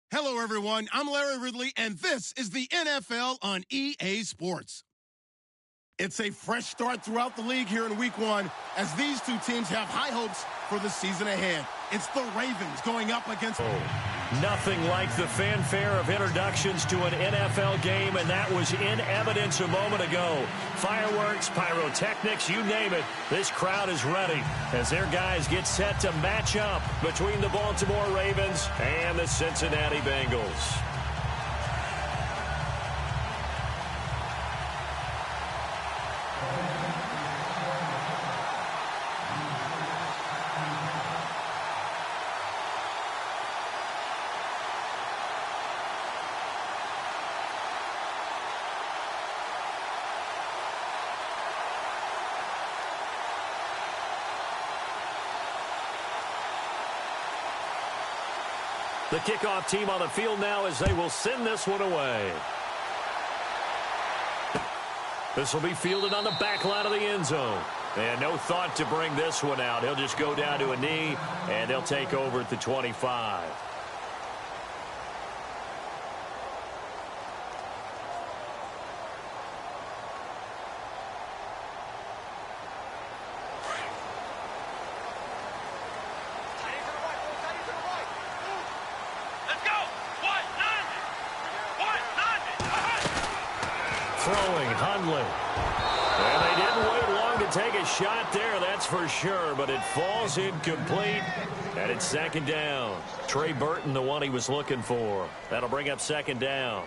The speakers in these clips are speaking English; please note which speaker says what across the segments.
Speaker 1: Hello, everyone. I'm Larry Ridley, and this is the NFL on EA Sports. It's a fresh start throughout the league here in Week 1 as these two teams have high hopes for the season ahead. It's the Ravens going up against...
Speaker 2: Nothing like the fanfare of introductions to an NFL game, and that was in evidence a moment ago. Fireworks, pyrotechnics, you name it. This crowd is ready as their guys get set to match up between the Baltimore Ravens and the Cincinnati Bengals. The kickoff team on the field now as they will send this one away. This will be fielded on the back line of the end zone. And no thought to bring this one out. He'll just go down to a knee, and they'll take over at the 25. Throwing, Hundley. And they didn't wait long to take a shot there, that's for sure, but it falls incomplete, and it's second down. Trey Burton, the one he was looking for. That'll bring up second down.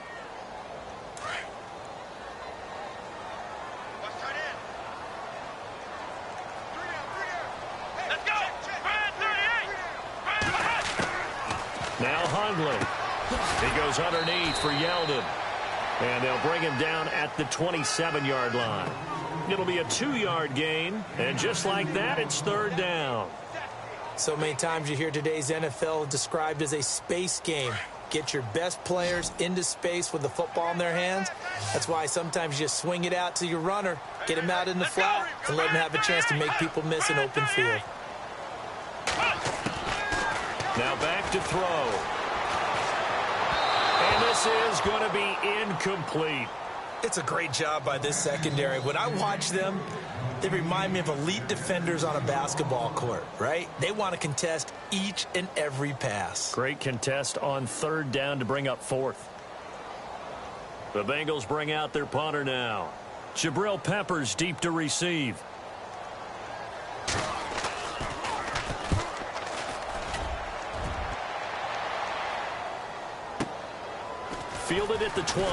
Speaker 2: Now Hundley. He goes underneath for Yeldon. And they'll bring him down at the 27-yard line. It'll be a 2-yard gain, and just like that, it's third down.
Speaker 3: So many times you hear today's NFL described as a space game. Get your best players into space with the football in their hands. That's why sometimes you just swing it out to your runner, get him out in the flat, and let him have a chance to make people miss an open field.
Speaker 2: Now back to throw. And this is going to be incomplete.
Speaker 3: It's a great job by this secondary. When I watch them, they remind me of elite defenders on a basketball court, right? They want to contest each and every pass.
Speaker 2: Great contest on third down to bring up fourth. The Bengals bring out their punter now. Jabril Peppers deep to receive. Fielded at the 20.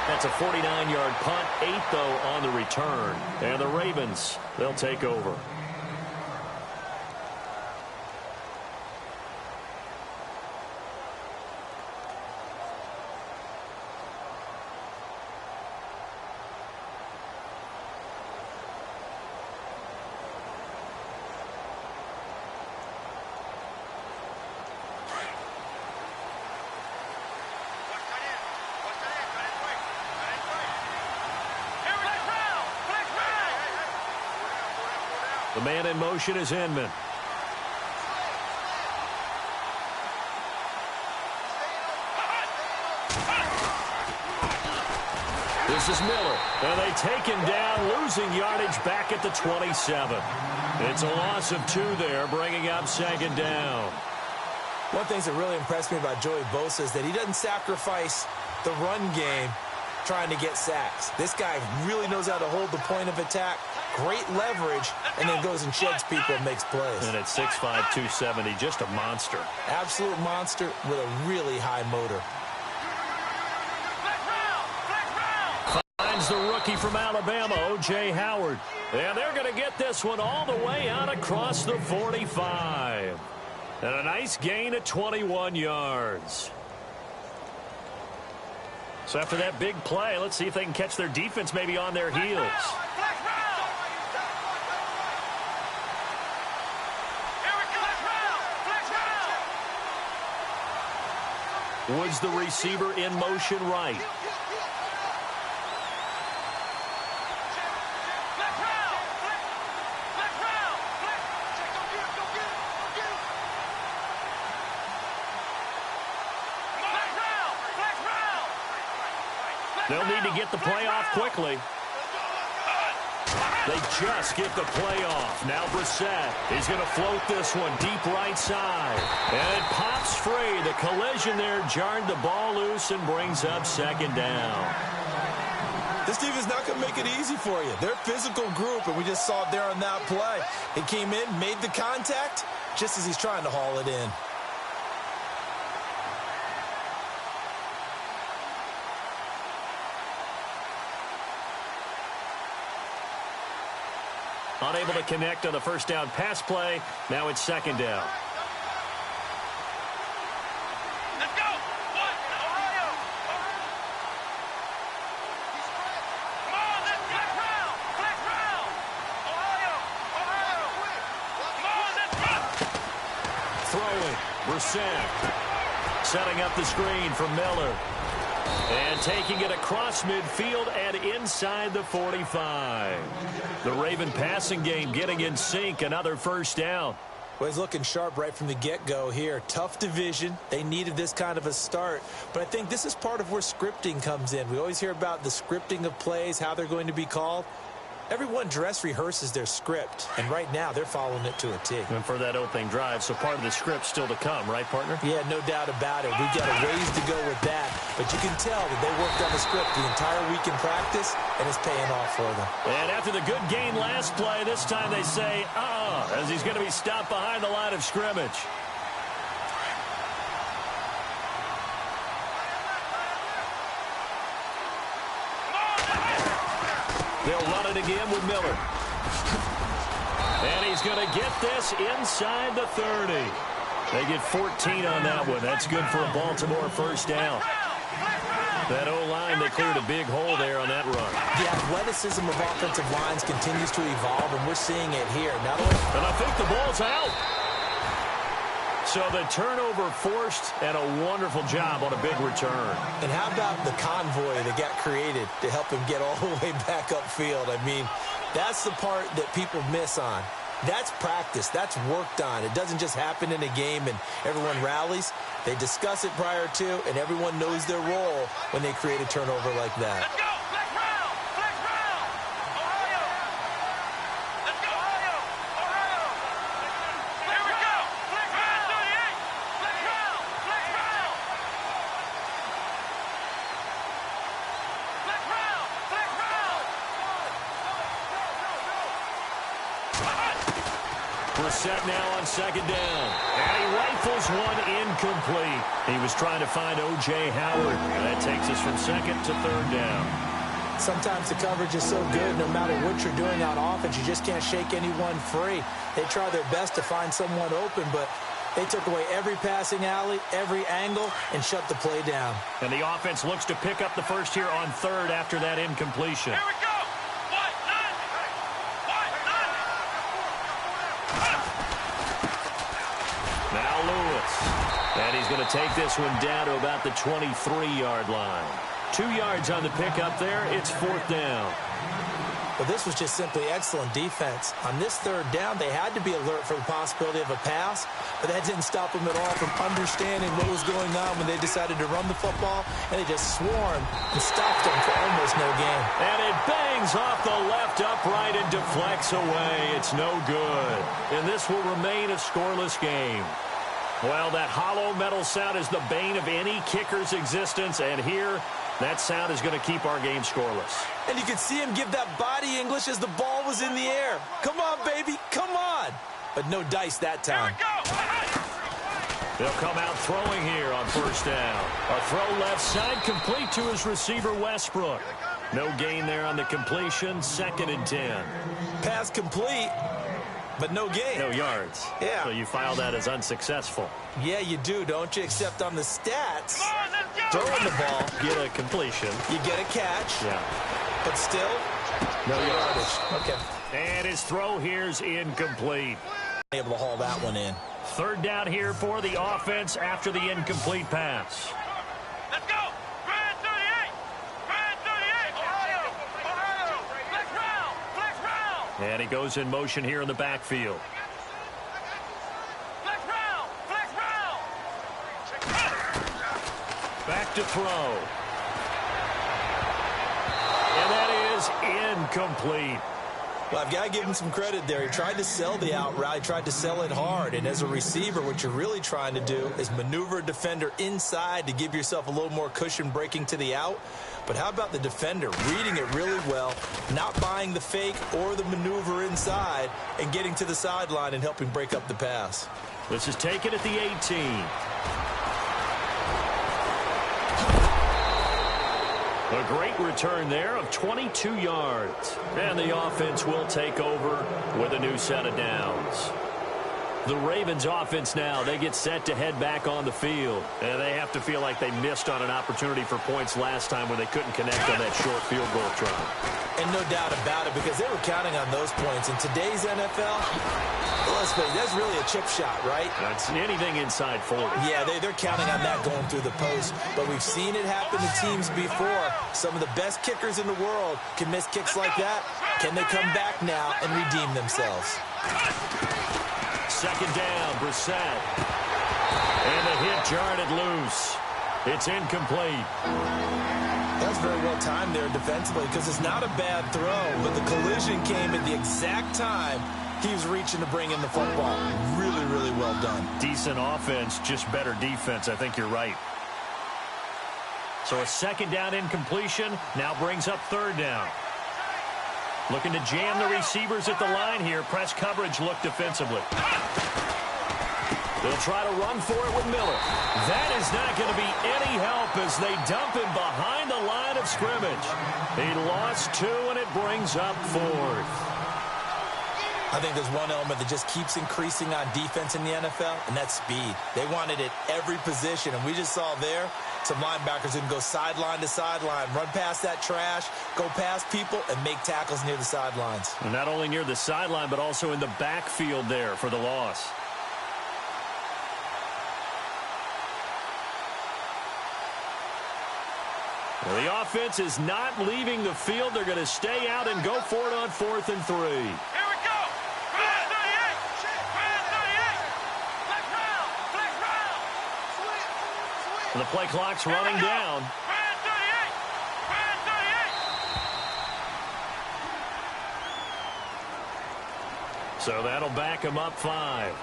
Speaker 2: That's a 49-yard punt, 8 though on the return. And the Ravens, they'll take over. The man in motion is Inman. This is Miller. And they take him down, losing yardage back at the 27. It's a loss of 2 there, bringing up second down.
Speaker 3: One thing that really impressed me about Joey Bosa is that he doesn't sacrifice the run game trying to get sacks. This guy really knows how to hold the point of attack, great leverage, and then goes and sheds people and makes plays.
Speaker 2: And at 6'5", 270, just a monster.
Speaker 3: Absolute monster with a really high motor.
Speaker 2: Finds the rookie from Alabama, O.J. Howard. And they're going to get this one all the way out across the 45. And a nice gain of 21 yards. So after that big play, let's see if they can catch their defense maybe on their heels. Woods, the receiver, in motion right. They'll need to get the play off quickly. They just get the play off. Now Brissett is going to float this one deep right side. And it pops free. The collision there jarred the ball loose and brings up second down.
Speaker 3: This team is not going to make it easy for you. They're a physical group, and we just saw it there on that play. He came in, made the contact, just as he's trying to haul it in.
Speaker 2: Unable to connect on the first down pass play. Now it's second down.
Speaker 4: Let's go. Ohio. Come on, let's flex round. Flex round. Ohio. Come on, let's run.
Speaker 2: Throwing. Brissett. Setting up the screen for Miller. And taking it across midfield and inside the 45. The Raven passing game getting in sync. Another first down.
Speaker 3: Well, he's looking sharp right from the get-go here. Tough division. They needed this kind of a start. But I think this is part of where scripting comes in. We always hear about the scripting of plays, how they're going to be called. Everyone dress rehearses their script, and right now they're following it to a T.
Speaker 2: And for that opening drive, so part of the script still to come, right, partner?
Speaker 3: Yeah, no doubt about it. We've got a ways to go with that, but you can tell that they worked on the script the entire week in practice, and it's paying off for them.
Speaker 2: And after the good gain last play, this time they say, as he's going to be stopped behind the line of scrimmage. They'll run it again with Miller. And he's going to get this inside the 30. They get 14 on that one. That's good for a Baltimore first down. That O-line, they cleared a big hole there on that run.
Speaker 3: The athleticism of offensive lines continues to evolve, and we're seeing it here. Not only
Speaker 2: and I think the ball's out. So the turnover forced, and a wonderful job on a big return.
Speaker 3: And how about the convoy that got created to help him get all the way back upfield? I mean, that's the part that people miss on. That's practice. That's worked on. It doesn't just happen in a game and everyone rallies. They discuss it prior to, and everyone knows their role when they create a turnover like that.
Speaker 4: Let's go. Flex round. Flex round. Ohio. Let's go, Ohio. Ohio. Here we go. Flex round. 38. Flex round. Flex round. Flex round. Flex round.
Speaker 2: Brissett now on second down. And he rifles one incomplete. He was trying to find O.J. Howard. And that takes us from second to third down.
Speaker 3: Sometimes the coverage is so good, no matter what you're doing on offense, you just can't shake anyone free. They try their best to find someone open, but they took away every passing alley, every angle, and shut the play down.
Speaker 2: And the offense looks to pick up the first here on third after that incompletion.
Speaker 4: Here we go.
Speaker 2: Now Lewis. And he's going to take this one down to about the 23-yard line. 2 yards on the pickup there. It's fourth down.
Speaker 3: Well, this was just simply excellent defense. On this third down, they had to be alert for the possibility of a pass, but that didn't stop them at all from understanding what was going on when they decided to run the football, and they just swarmed and stopped them for almost no gain.
Speaker 2: And it bangs off the left upright and deflects away. It's no good. And this will remain a scoreless game. Well, that hollow metal sound is the bane of any kicker's existence, and here, that sound is going to keep our game scoreless.
Speaker 3: And you could see him give that body English as the ball was in the air. Come on, baby, come on. But no dice that time.
Speaker 2: They'll come out throwing here on first down. A throw left side complete to his receiver, Westbrook. No gain there on the completion, 2nd and 10.
Speaker 3: Pass complete, but no gain.
Speaker 2: No yards.
Speaker 3: Yeah.
Speaker 2: So you file that as unsuccessful.
Speaker 3: Yeah, you do, don't you? Except on the stats, throwing the ball,
Speaker 2: get a completion.
Speaker 3: You get a catch.
Speaker 2: Yeah.
Speaker 3: But still, no yardage. Okay.
Speaker 2: And his throw here's incomplete.
Speaker 3: Able to haul that one in.
Speaker 2: Third down here for the offense after the incomplete pass.
Speaker 4: Let's go. Grand 38. Grand 38. Ohio. Ohio. Flex round. Flex round.
Speaker 2: And he goes in motion here in the backfield.
Speaker 4: Flex round. Flex round.
Speaker 2: Back to throw. And that is incomplete.
Speaker 3: Well, I've got to give him some credit there. He tried to sell the out route. He tried to sell it hard. And as a receiver, what you're really trying to do is maneuver a defender inside to give yourself a little more cushion breaking to the out. But how about the defender reading it really well, not buying the fake or the maneuver inside, and getting to the sideline and helping break up the pass?
Speaker 2: This is taken at the 18. A great return there of 22 yards. And the offense will take over with a new set of downs. The Ravens offense now, they get set to head back on the field. And they have to feel like they missed on an opportunity for points last time when they couldn't connect on that short field goal try.
Speaker 3: And no doubt about it, because they were counting on those points. In today's NFL, let's face it, that's really a chip shot, right?
Speaker 2: That's anything inside 40.
Speaker 3: Yeah, they're counting on that going through the post. But we've seen it happen to teams before. Some of the best kickers in the world can miss kicks like that. Can they come back now and redeem themselves?
Speaker 2: Second down, Brissett. And the hit jarred it loose. It's incomplete.
Speaker 3: That's very well timed there defensively, because it's not a bad throw, but the collision came at the exact time he was reaching to bring in the football. Really, really well done.
Speaker 2: Decent offense, just better defense. I think you're right. So a second down incompletion now brings up third down. Looking to jam the receivers at the line here. Press coverage look defensively. They'll try to run for it with Miller. That is not going to be any help as they dump him behind the line of scrimmage. He lost 2, and it brings up 4th.
Speaker 3: I think there's one element that just keeps increasing on defense in the NFL, and that's speed. They want it at every position, and we just saw there some linebackers who can go sideline to sideline, run past that trash, go past people, and make tackles near the sidelines.
Speaker 2: And not only near the sideline, but also in the backfield there for the loss. Well, the offense is not leaving the field. They're going to stay out and go for it on 4th and 3.
Speaker 4: Here we go. Flag 38. Flag 38. Flag round. Flag round.
Speaker 2: The play clock's running down.
Speaker 4: Flag 38. Flag 38.
Speaker 2: So that'll back him up 5.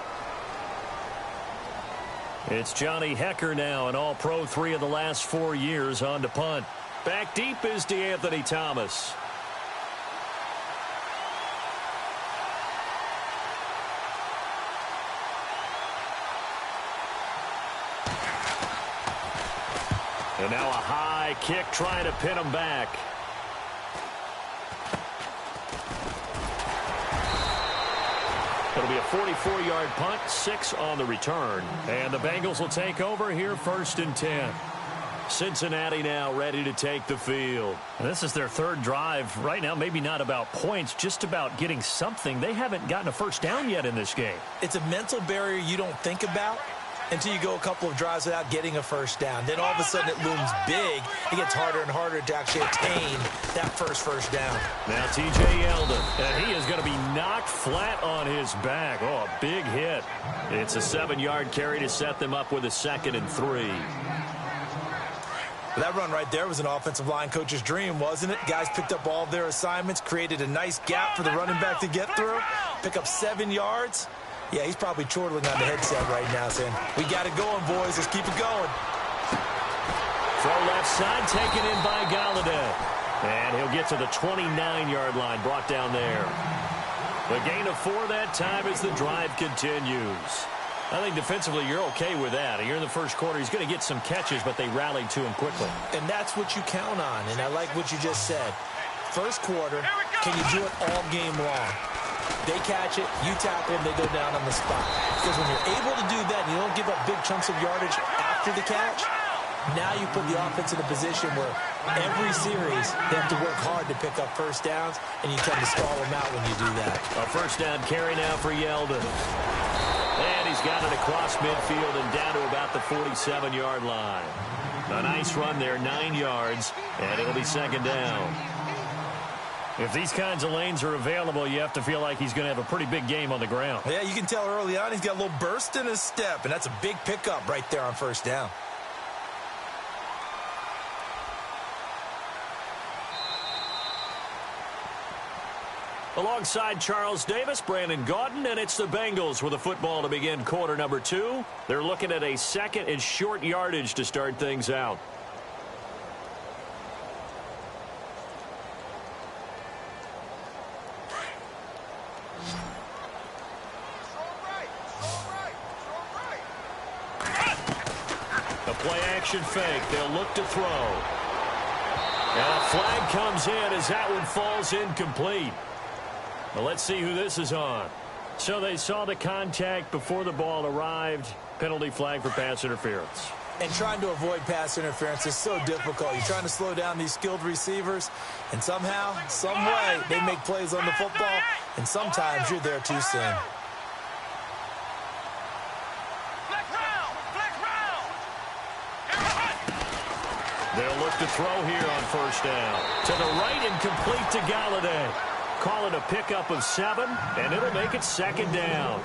Speaker 2: It's Johnny Hecker now, an All-Pro 3 of the last 4 years on to punt. Back deep is DeAnthony Thomas. And now a high kick trying to pin him back. It'll be a 44-yard punt, 6 on the return. And the Bengals will take over here 1st and 10. Cincinnati now ready to take the field. And this is their 3rd drive. Right now, maybe not about points, just about getting something. They haven't gotten a first down yet in this game.
Speaker 3: It's a mental barrier you don't think about until you go a couple of drives without getting a first down. Then all of a sudden it looms big. It gets harder and harder to actually attain that first down.
Speaker 2: Now T.J. Yeldon, and he is going to be knocked flat on his back. Oh, a big hit. It's a 7-yard carry to set them up with a 2nd and 3.
Speaker 3: That run right there was an offensive line coach's dream, wasn't it? Guys picked up all of their assignments, created a nice gap for the running back to get through, pick up 7 yards. Yeah, he's probably chortling on the headset right now saying, we got it going, boys. Let's keep it going.
Speaker 2: Throw left side, taken in by Galladay. And he'll get to the 29-yard line, brought down there. The gain of 4 that time as the drive continues. I think defensively you're okay with that. You're in the first quarter. He's going to get some catches, but they rallied to him quickly.
Speaker 3: And that's what you count on, and I like what you just said. First quarter, can you do it all game long? They catch it, you tackle them, they go down on the spot. Because when you're able to do that and you don't give up big chunks of yardage after the catch, now you put the offense in a position where every series they have to work hard to pick up first downs, and you tend to stall them out when you do that.
Speaker 2: A first down carry now for Yeldon. And he's got it across midfield and down to about the 47-yard line. A nice run there, 9 yards, and it'll be 2nd down. If these kinds of lanes are available, you have to feel like he's going to have a pretty big game on the ground.
Speaker 3: Yeah, you can tell early on he's got a little burst in his step, and that's a big pickup right there on first down.
Speaker 2: Alongside Charles Davis, Brandon Gaudin, and it's the Bengals with the football to begin quarter number 2. They're looking at a second and short yardage to start things out. The play-action fake. They'll look to throw. And a flag comes in as that one falls incomplete. Well, let's see who this is on. So they saw the contact before the ball arrived. Penalty flag for pass interference.
Speaker 3: And trying to avoid pass interference is so difficult. You're trying to slow down these skilled receivers, and somehow, some way, they make plays on the football, and sometimes you're there too soon.
Speaker 2: They'll look to throw here on first down. To the right and complete to Galladay. Call it a pickup of 7, and it'll make it second down.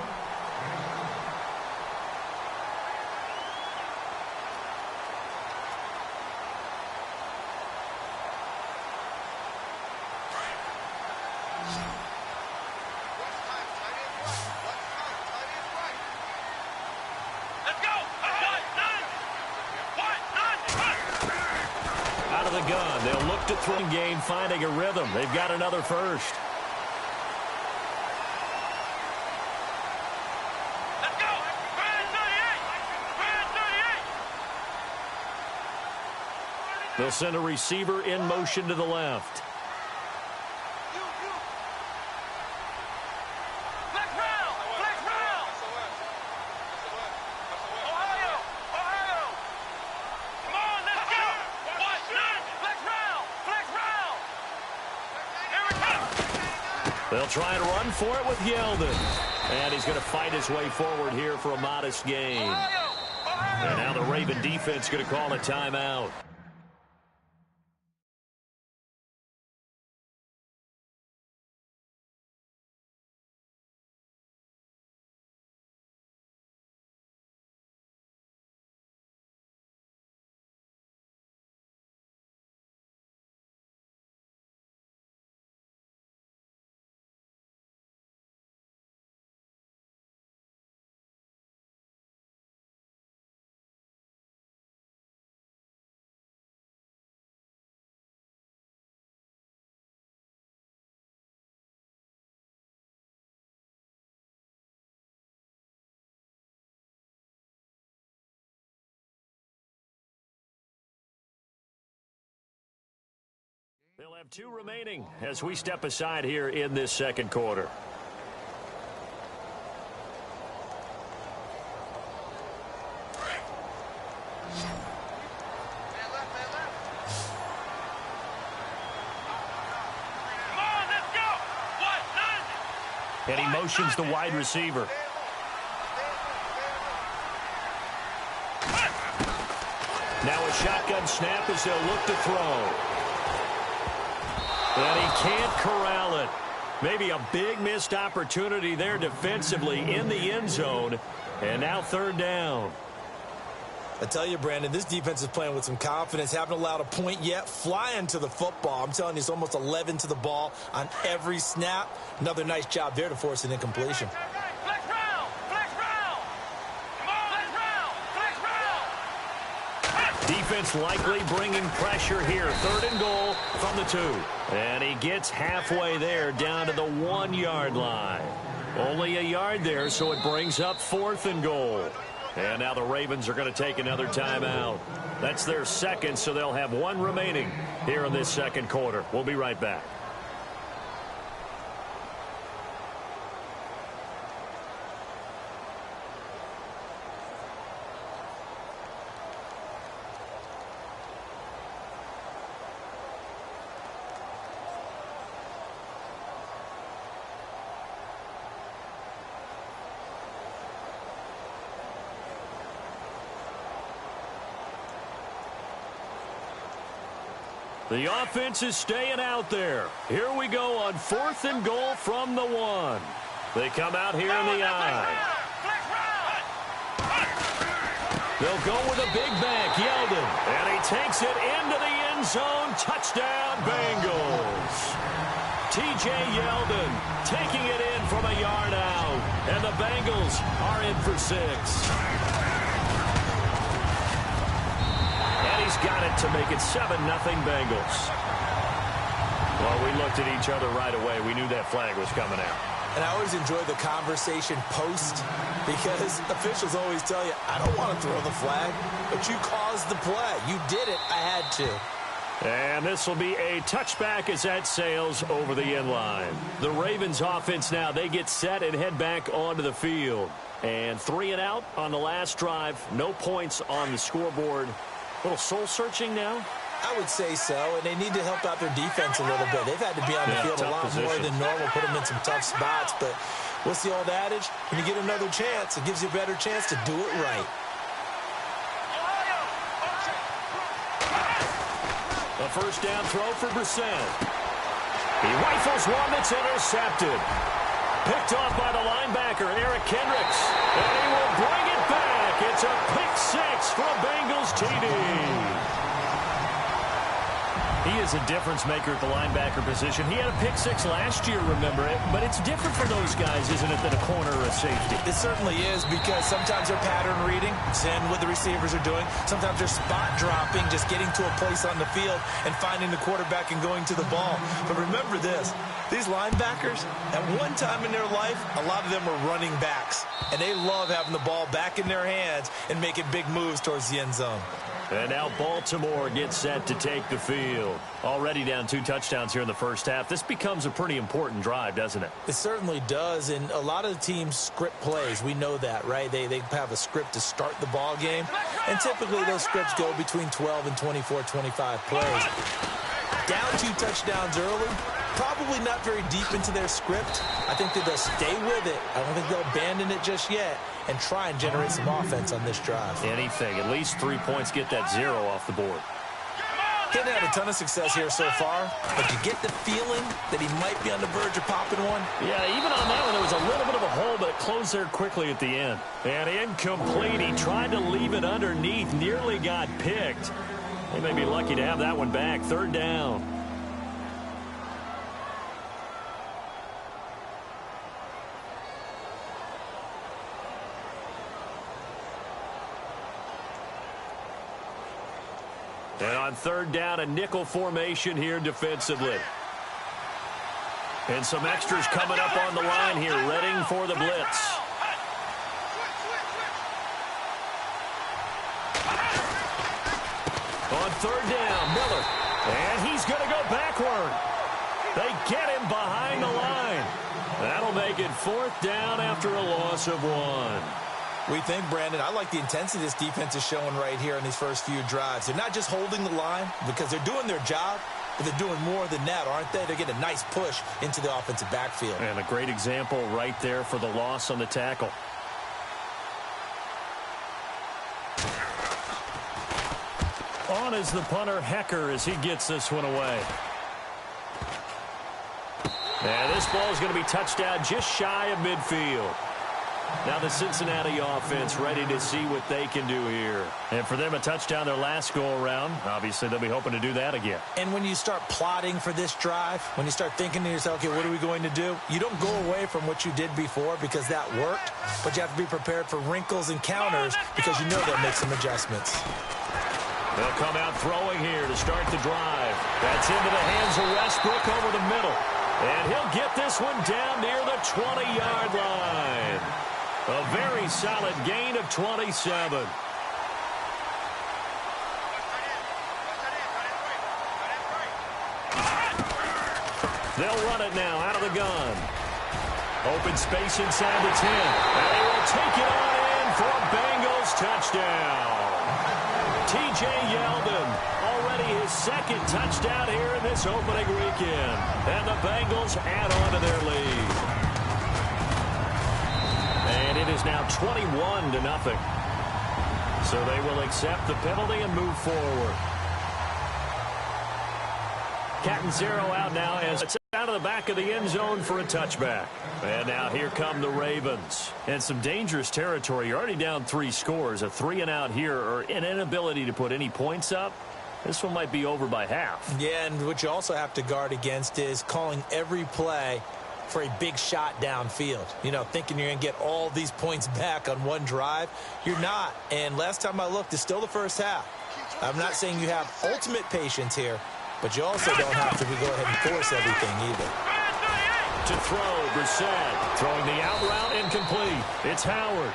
Speaker 2: Out of the gun, they'll look to throw game, finding a rhythm. They've got another first. They'll send a receiver in motion to the left. They'll try and run for it with Yeldon. And he's going to fight his way forward here for a modest gain. And now the Raven defense going to call a timeout. They'll have 2 remaining as we step aside here in this second quarter. And he motions the wide receiver. Now a shotgun snap as they'll look to throw. And he can't corral it. Maybe a big missed opportunity there defensively in the end zone. And now third down.
Speaker 3: I tell you, Brandon, this defense is playing with some confidence. Haven't allowed a point yet. Flying to the football. I'm telling you, it's almost 11 to the ball on every snap. Another nice job there to force an incompletion.
Speaker 2: Defense likely bringing pressure here. 3rd and goal from the 2. And he gets halfway there down to the 1-yard line. Only a yard there, so it brings up 4th and goal. And now the Ravens are going to take another timeout. That's their second, so they'll have 1 remaining here in this second quarter. We'll be right back. The offense is staying out there. Here we go on 4th and goal from the 1. They come out here in the eye. They'll go with a big back, Yeldon. And he takes it into the end zone. Touchdown, Bengals. T.J. Yeldon taking it in from a yard out. And the Bengals are in for 6. And he's got it to make it 7-0 Bengals. Well, we looked at each other right away. We knew that flag was coming out.
Speaker 3: And I always enjoy the conversation post because officials always tell you, I don't want to throw the flag, but you caused the play. You did it. I had to.
Speaker 2: And this will be a touchback as that sails over the end line. The Ravens offense now, they get set and head back onto the field. And 3 and out on the last drive. No points on the scoreboard. A little soul-searching now?
Speaker 3: I would say so, and they need to help out their defense a little bit. They've had to be on the field a lot more than normal, put them in some tough spots. But what's the old adage? When you get another chance, it gives you a better chance to do it right.
Speaker 2: A first down throw for Brissett. He rifles one that's intercepted. Picked off by the linebacker, Eric Kendricks. And he will bring it back. It's a pick 6 for a Bengals TD. He is a difference maker at the linebacker position. He had a pick 6 last year, remember it. But it's different for those guys, isn't it, than a corner or a safety?
Speaker 3: It certainly is, because sometimes they're pattern reading, seeing what the receivers are doing. Sometimes they're spot dropping, just getting to a place on the field and finding the quarterback and going to the ball. But remember this, these linebackers, at one time in their life, a lot of them were running backs. And they love having the ball back in their hands and making big moves towards the end zone.
Speaker 2: And now Baltimore gets set to take the field. Already down 2 touchdowns here in the first half. This becomes a pretty important drive, doesn't it?
Speaker 3: It certainly does, and a lot of the teams script plays. We know that, right? They have a script to start the ball game, and typically those scripts go between 12 and 24, 25 plays. Down 2 touchdowns early, probably not very deep into their script. I think that they'll stay with it. I don't think they'll abandon it just yet and try and generate some offense on this drive.
Speaker 2: Anything. At least 3 points, get that 0 off the board.
Speaker 3: Didn't have a ton of success here so far, but you get the feeling that he might be on the verge of popping one.
Speaker 2: Yeah, even on that one, there was a little bit of a hole, but it closed there quickly at the end. And incomplete. He tried to leave it underneath, nearly got picked. They may be lucky to have that one back. 3rd down. And on 3rd down, a nickel formation here defensively. And some extras coming up on the line here, readying for the blitz. On 3rd down, Miller. And he's going to go backward. They get him behind the line. That'll make it 4th down after a loss of 1.
Speaker 3: We think, Brandon, I like the intensity this defense is showing right here in these first few drives. They're not just holding the line because they're doing their job, but they're doing more than that, aren't they? They're getting a nice push into the offensive backfield.
Speaker 2: And a great example right there for the loss on the tackle. On is the punter, Hecker, as he gets this one away. And this ball is going to be touched down just shy of midfield. Now the Cincinnati offense ready to see what they can do here. And for them, a touchdown their last go-around. Obviously, they'll be hoping to do that again.
Speaker 3: And when you start plotting for this drive, when you start thinking to yourself, okay, what are we going to do? You don't go away from what you did before because that worked, but you have to be prepared for wrinkles and counters because you know they'll make some adjustments.
Speaker 2: They'll come out throwing here to start the drive. That's into the hands of Westbrook over the middle. And he'll get this one down near the 20-yard line. A very solid gain of 27. They'll run it now out of the gun. Open space inside the 10. And they will take it on in for a Bengals touchdown. T.J. Yeldon, already his 2nd touchdown here in this opening weekend. And the Bengals add on to their lead. And it is now 21-0. So they will accept the penalty and move forward. Catanzaro out now as it's out of the back of the end zone for a touchback. And now here come the Ravens. And some dangerous territory. You're already down 3 scores. A 3 and out here or an inability to put any points up This one might be over by half.
Speaker 3: Yeah, and what you also have to guard against is calling every play for a big shot downfield. You know, thinking you're going to get all these points back on one drive. You're not. And last time I looked, it's still the first half. I'm not saying you have ultimate patience here, but you also don't have to go ahead and force everything either.
Speaker 2: To throw, Brissett throwing the out route incomplete. It's Howard.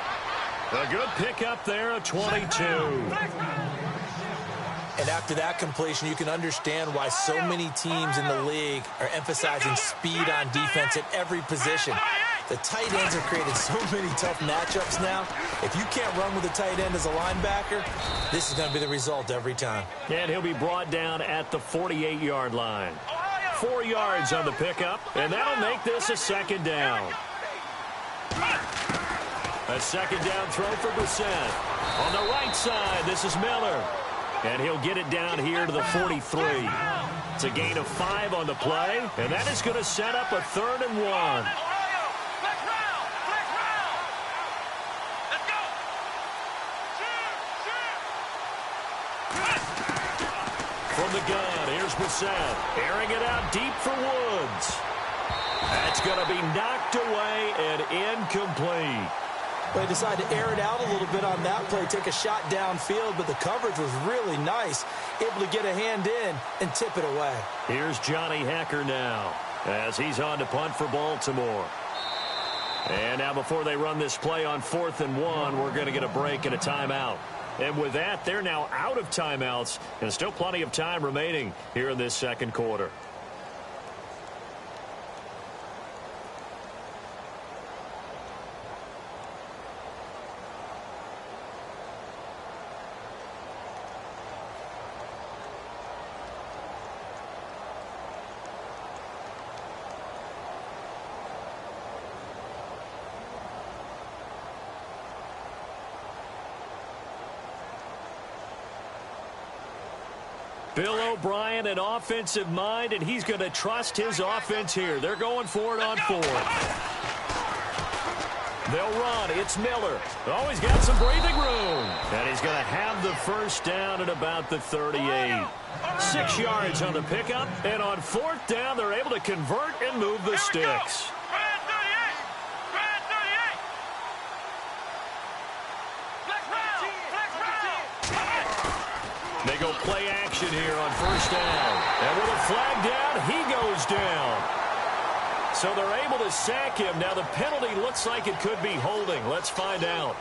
Speaker 2: A good pickup there, a 22.
Speaker 3: And after that completion, you can understand why so many teams in the league are emphasizing speed on defense at every position. The tight ends have created so many tough matchups now. If you can't run with a tight end as a linebacker, this is going to be the result every time.
Speaker 2: And he'll be brought down at the 48-yard line. 4 yards on the pickup, and that'll make this a second down. A second down throw for Brissett. On the right side, this is Miller. And he'll get it down here to the 43. It's a gain of 5 on the play, and that is going to set up a 3rd and 1. From the gun, here's Brissett, airing it out deep for Woods. That's going to be knocked away and incomplete.
Speaker 3: They decided to air it out a little bit on that play, take a shot downfield, but the coverage was really nice, able to get a hand in and tip it away.
Speaker 2: Here's Johnny Hecker now as he's on to punt for Baltimore. And now before they run this play on 4th and 1, we're going to get a break and a timeout. And with that, they're now out of timeouts, and still plenty of time remaining here in this second quarter. Bill O'Brien, an offensive mind, and he's going to trust his offense here. They're going for it on 4th. They'll run. It's Miller. Oh, he's got some breathing room. And he's going to have the first down at about the 38. 6 yards on the pickup. And on 4th down, they're able to convert and move the sticks. They go play action here on 1st down. And with a flag down, he goes down. So they're able to sack him. Now the penalty looks like it could be holding. Let's find out.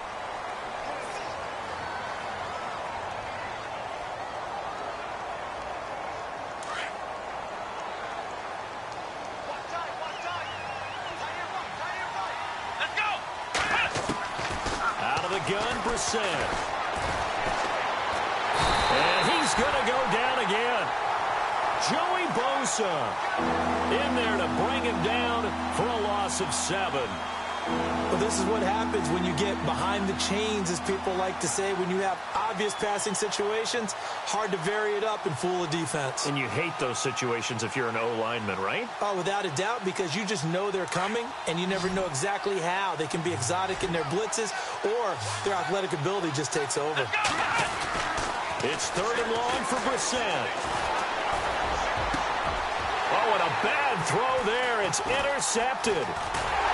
Speaker 2: Out of the gun, Brissett. And he's going to go down again. Joey Bosa in there to bring him down for a loss of 7.
Speaker 3: Well, this is what happens when you get behind the chains, as people like to say. When you have obvious passing situations, hard to vary it up and fool a defense.
Speaker 2: And you hate those situations if you're an O-lineman, right?
Speaker 3: Oh, without a doubt, because you just know they're coming, and you never know exactly how. They can be exotic in their blitzes, or their athletic ability just takes over.
Speaker 2: It's 3rd and long for Brissett. Oh, and a bad throw there. It's intercepted.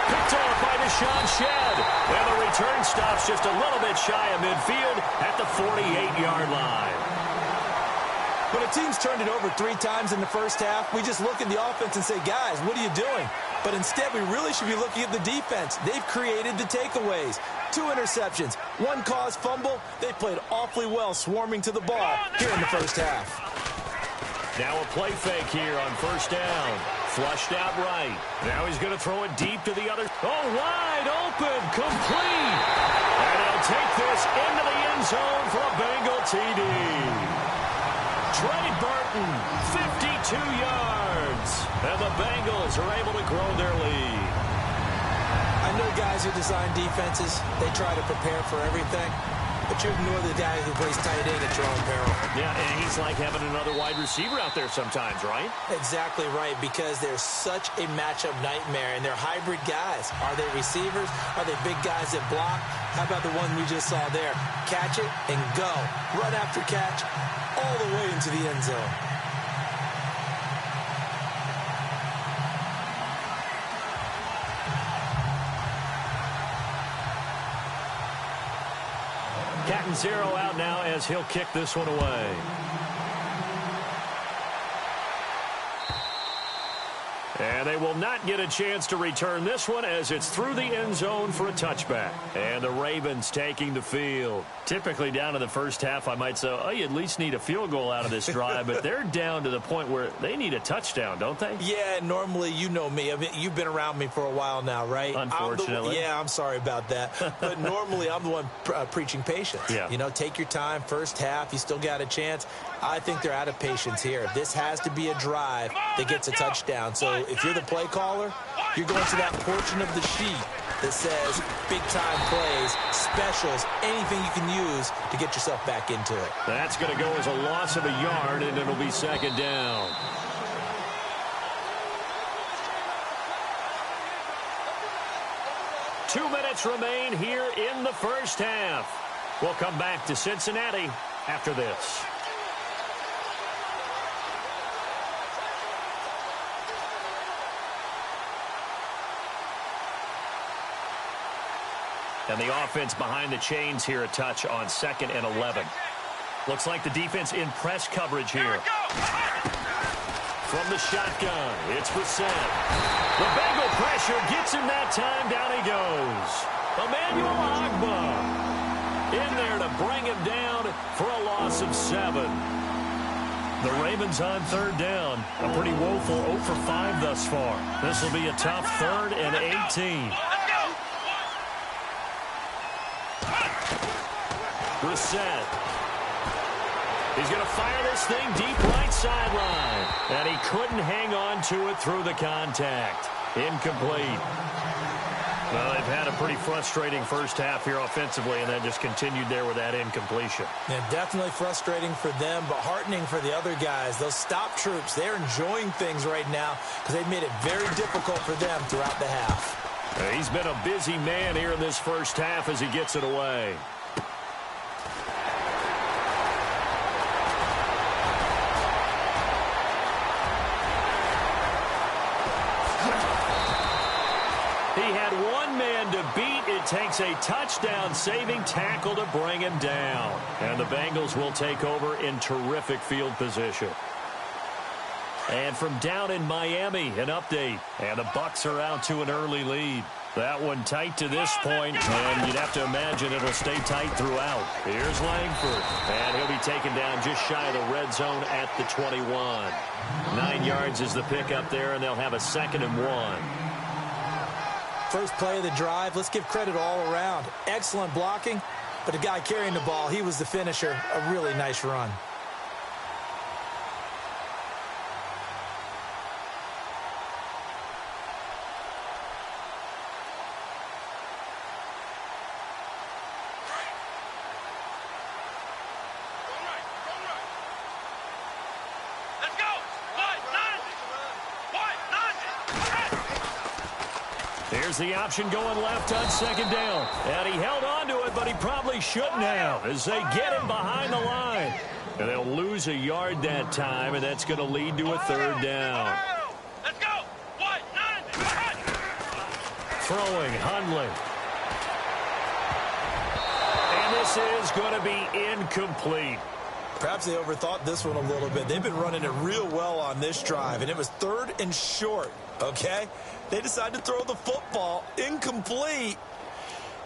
Speaker 2: Picked off by Deshaun Shedd. And the return stops just a little bit shy of midfield at the 48-yard line.
Speaker 3: When a team's turned it over 3 times in the first half, we just look at the offense and say, guys, what are you doing? But instead, we really should be looking at the defense. They've created the takeaways. 2 interceptions, 1 caused fumble. They played awfully well swarming to the ball here in the first half.
Speaker 2: Now a play fake here on 1st down. Flushed out right. Now he's going to throw it deep to the other. Oh, wide open, complete. And he'll take this into the end zone for a Bengal TD. Trey Burton, 52 yards. And the Bengals are able to grow their lead.
Speaker 3: I know guys who design defenses, they try to prepare for everything. but you ignore the guy who plays tight end at your own peril.
Speaker 2: Yeah, and he's like having another wide receiver out there sometimes, right?
Speaker 3: Exactly right, because they're such a matchup nightmare, and they're hybrid guys. Are they receivers? Are they big guys that block? How about the one we just saw there? Catch it and go. Run after catch all the way into the end zone.
Speaker 2: Catanzaro out now as he'll kick this one away. And they will not get a chance to return this one as it's through the end zone for a touchback. And the Ravens taking the field. Typically down in the first half, I might say, oh, you at least need a field goal out of this drive. But they're down to the point where they need a touchdown, don't they?
Speaker 3: Yeah, normally, you know me. I mean, you've been around me for a while now, right?
Speaker 2: Unfortunately.
Speaker 3: I'm sorry about that. But normally, I'm the one preaching patience.
Speaker 2: Yeah.
Speaker 3: You know, take your time. First half, you still got a chance. I think they're out of patience here. This has to be a drive that gets a touchdown. So if you're the play caller, you're going to that portion of the sheet that says big-time plays, specials, anything you can use to get yourself back into it.
Speaker 2: That's going to go as a loss of a yard, and it'll be second down. Two minutes remain here in the first half. We'll come back to Cincinnati after this. And the offense behind the chains here a touch on 2nd and 11. Looks like the defense in press coverage here. From the shotgun, it's Brissett. The Bengal pressure gets him that time. Down he goes. Emmanuel Agba in there to bring him down for a loss of 7. The Ravens on 3rd down. A pretty woeful 0 for 5 thus far. This will be a tough 3rd and 18. Brissett. He's going to fire this thing deep right sideline. And he couldn't hang on to it through the contact. Incomplete. Well, they've had a pretty frustrating first half here offensively, and then just continued there with that incompletion.
Speaker 3: Yeah, definitely frustrating for them, but heartening for the other guys. Those stop troops, they're enjoying things right now because they've made it very difficult for them throughout the half.
Speaker 2: He's been a busy man here in this first half as he gets it away. It takes a touchdown-saving tackle to bring him down. And the Bengals will take over in terrific field position. And from down in Miami, an update. And the Bucs are out to an early lead. That one tight to this point, and you'd have to imagine it'll stay tight throughout. Here's Langford, and he'll be taken down just shy of the red zone at the 21. 9 yards is the pickup there, and they'll have a 2nd and 1.
Speaker 3: First play of the drive, let's give credit all around. Excellent blocking, but the guy carrying the ball, he was the finisher. A really nice run.
Speaker 2: Here's the option going left on 2nd down. And he held on to it, but he probably shouldn't have as they get him behind the line. And they'll lose a yard that time, and that's going to lead to a 3rd down.
Speaker 4: Let's go.
Speaker 2: Throwing, Hundley. And this is going to be incomplete.
Speaker 3: Perhaps they overthought this one a little bit. They've been running it real well on this drive, and it was 3rd and short, okay? They decided to throw the football incomplete.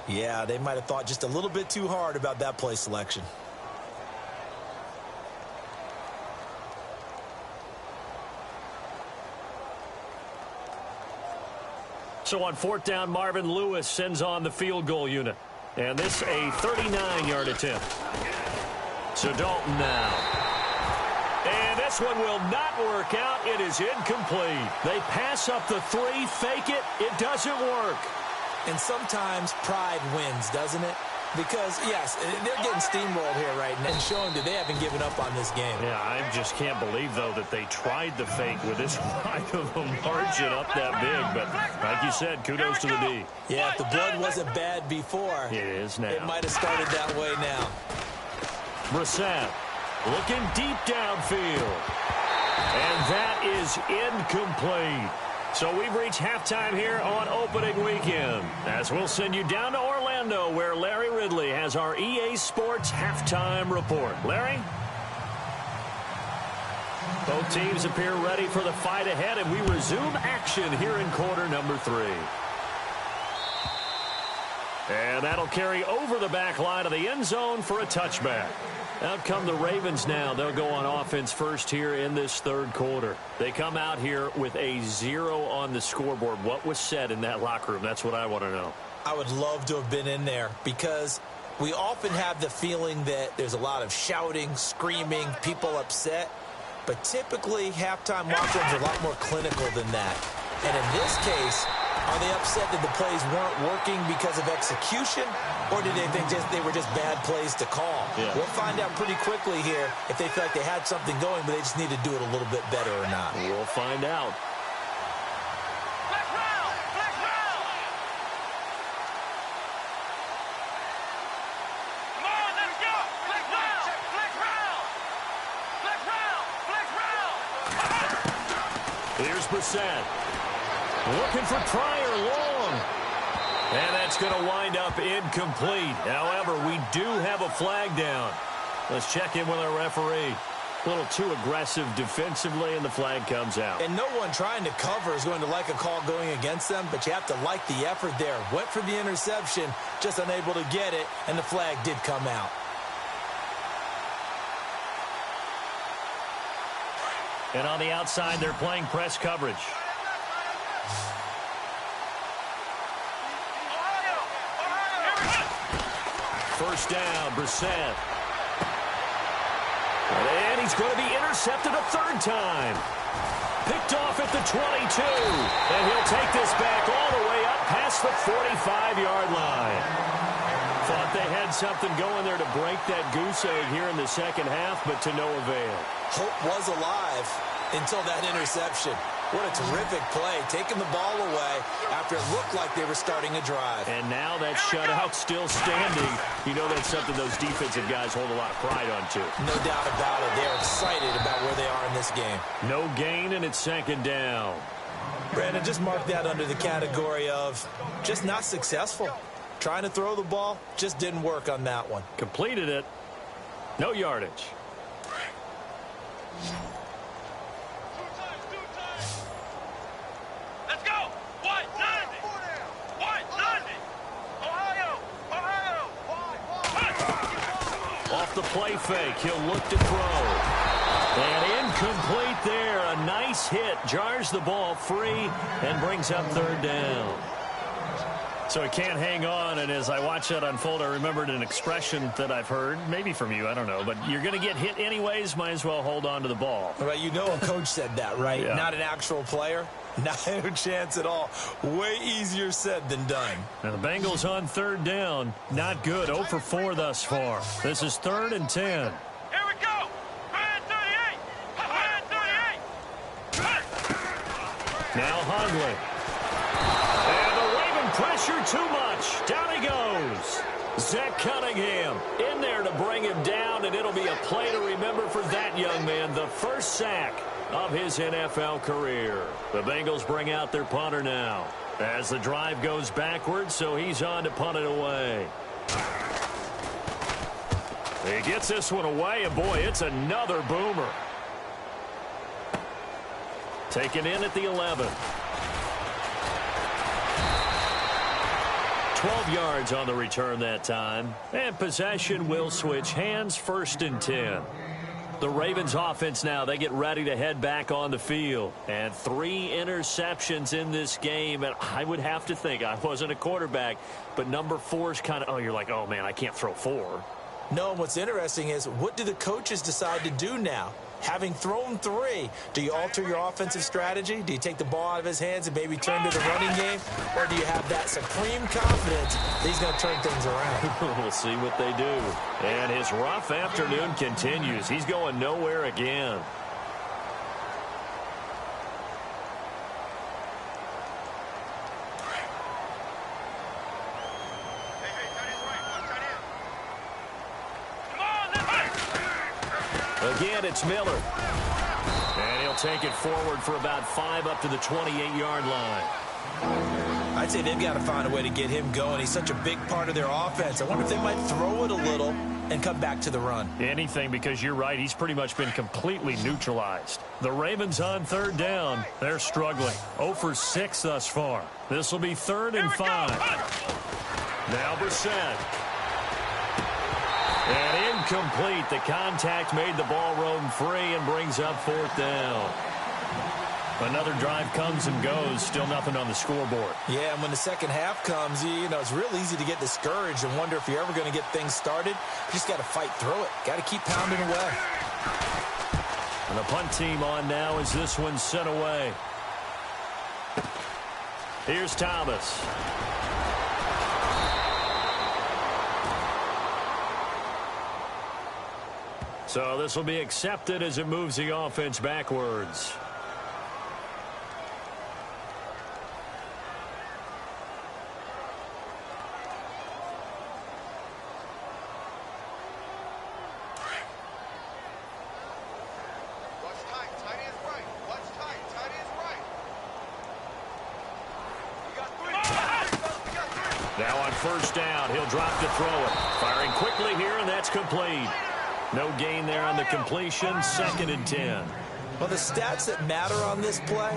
Speaker 3: Yeah, they might have thought just a little bit too hard about that play selection.
Speaker 2: So on 4th down, Marvin Lewis sends on the field goal unit. And this a 39-yard attempt. So Dalton now. And this one will not work out. It is incomplete. They pass up the 3, fake it. It doesn't work.
Speaker 3: And sometimes pride wins, doesn't it? Because, yes, they're getting steamrolled here right now and showing that they haven't given up on this game.
Speaker 2: Yeah, I just can't believe, though, that they tried the fake with this wide of a margin up that big. But like you said, kudos to the D.
Speaker 3: Yeah, if the blood wasn't bad before,
Speaker 2: it is now.
Speaker 3: It might have started that way now.
Speaker 2: Brissett looking deep downfield. And that is incomplete. So we've reached halftime here on opening weekend, as we'll send you down to Orlando, where Larry Ridley has our EA Sports halftime report. Larry? Both teams appear ready for the fight ahead, and we resume action here in quarter number 3. And that'll carry over the back line of the end zone for a touchback. Out come the Ravens now. They'll go on offense first here in this third quarter. They come out here with a 0 on the scoreboard. What was said in that locker room? That's what I want to know.
Speaker 3: I would love to have been in there because we often have the feeling that there's a lot of shouting, screaming, people upset. But typically, halftime watch rooms are a lot more clinical than that. And in this case, are they upset that the plays weren't working because of execution, or did they think they were just bad plays to call?
Speaker 2: Yeah.
Speaker 3: We'll find out pretty quickly here if they feel like they had something going, but they just need to do it a little bit better or not.
Speaker 2: We'll find out.
Speaker 4: Flag round! Flag round! Come on, let's go! Flag round! Flag round! Flag round! Flag round!
Speaker 2: Here's Brissett. Looking for Pryor long. And that's going to wind up incomplete. However, we do have a flag down. Let's check in with our referee. A little too aggressive defensively, and the flag comes out.
Speaker 3: And no one trying to cover is going to like a call going against them, but you have to like the effort there. Went for the interception, just unable to get it, and the flag did come out.
Speaker 2: And on the outside, they're playing press coverage. First down, Brissett. And he's going to be intercepted a third time. Picked off at the 22. And he'll take this back all the way up past the 45-yard line. Thought they had something going there to break that goose egg here in the second half, but to no avail.
Speaker 3: Hope was alive until that interception. What a terrific play, taking the ball away after it looked like they were starting a drive.
Speaker 2: And now that shutout still standing. You know that's something those defensive guys hold a lot of pride on, too.
Speaker 3: No doubt about it. They're excited about where they are in this game.
Speaker 2: No gain, and it's second down.
Speaker 3: Brandon, just mark that under the category of just not successful. Trying to throw the ball, just didn't work on that one.
Speaker 2: Completed it. No yardage.
Speaker 4: Let's go! White 90! White 90! Ohio! Ohio!
Speaker 2: Off the play fake, he'll look to throw. And incomplete there. A nice hit. Jars the ball free and brings up third down. So he can't hang on, and as I watch that unfold, I remembered an expression that I've heard, maybe from you, I don't know, but you're going to get hit anyways, might as well hold on to the ball.
Speaker 3: Right, you know a coach said that, right?
Speaker 2: Yeah.
Speaker 3: Not an actual player. Not a chance at all. Way easier said than done.
Speaker 2: Now the Bengals on third down. Not good. 0 for 4 thus far. This is 3rd and 10.
Speaker 4: Here we go! Red 38! Red 38!
Speaker 2: Now Hundley. And the Raven pressure too much. Down he goes. Zach Cunningham in there to bring him down, and it'll be a play to remember for that young man. The first sack of his NFL career. The Bengals bring out their punter now as the drive goes backwards, so he's on to punt it away. He gets this one away, and boy, it's another boomer. Taken in at the 11. 12 yards on the return that time. And possession will switch hands, 1st and 10. The Ravens offense now, they get ready to head back on the field. And 3 interceptions in this game. And I would have to think, I wasn't a quarterback, but number 4 is kind of, oh, you're like, oh, man, I can't throw 4.
Speaker 3: No, what's interesting is, what do the coaches decide to do now? Having thrown 3, do you alter your offensive strategy? Do you take the ball out of his hands and maybe turn to the running game? Or do you have that supreme confidence that he's going to turn things around?
Speaker 2: We'll see what they do. And his rough afternoon continues. He's going nowhere again. Again, it's Miller. And he'll take it forward for about 5 up to the 28-yard line.
Speaker 3: I'd say they've got to find a way to get him going. He's such a big part of their offense. I wonder if they might throw it a little and come back to the run.
Speaker 2: Anything, because you're right. He's pretty much been completely neutralized. The Ravens on 3rd down. They're struggling. 0 for 6 thus far. This will be 3rd and 5. Now Brissett. And incomplete. The contact made the ball roam free and brings up 4th down. Another drive comes and goes. Still nothing on the scoreboard.
Speaker 3: Yeah, and when the second half comes, you know, it's real easy to get discouraged and wonder if you're ever going to get things started. You just got to fight through it. Got to keep pounding away.
Speaker 2: And the punt team on now as this one's sent away. Here's Thomas. So this will be accepted as it moves the offense backwards. Now on 1st down, he'll drop to throw it. Firing quickly here, and that's complete. No gain there on the completion. 2nd and 10.
Speaker 3: Well, the stats that matter on this play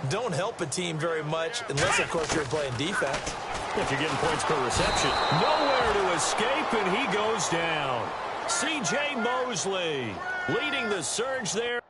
Speaker 3: don't help a team very much unless, of course, you're playing defense.
Speaker 2: If you're getting points per reception. Nowhere to escape, and he goes down. C.J. Mosley leading the surge there.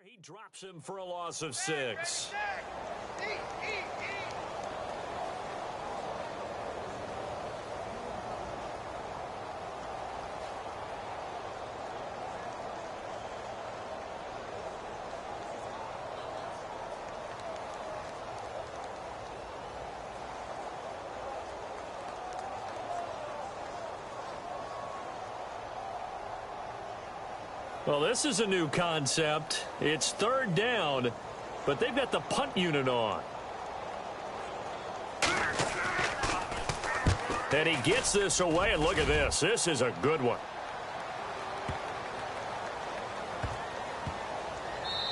Speaker 2: He drops him for a loss of 6. Well, this is a new concept. It's 3rd down, but they've got the punt unit on. And he gets this away, and look at this. This is a good one.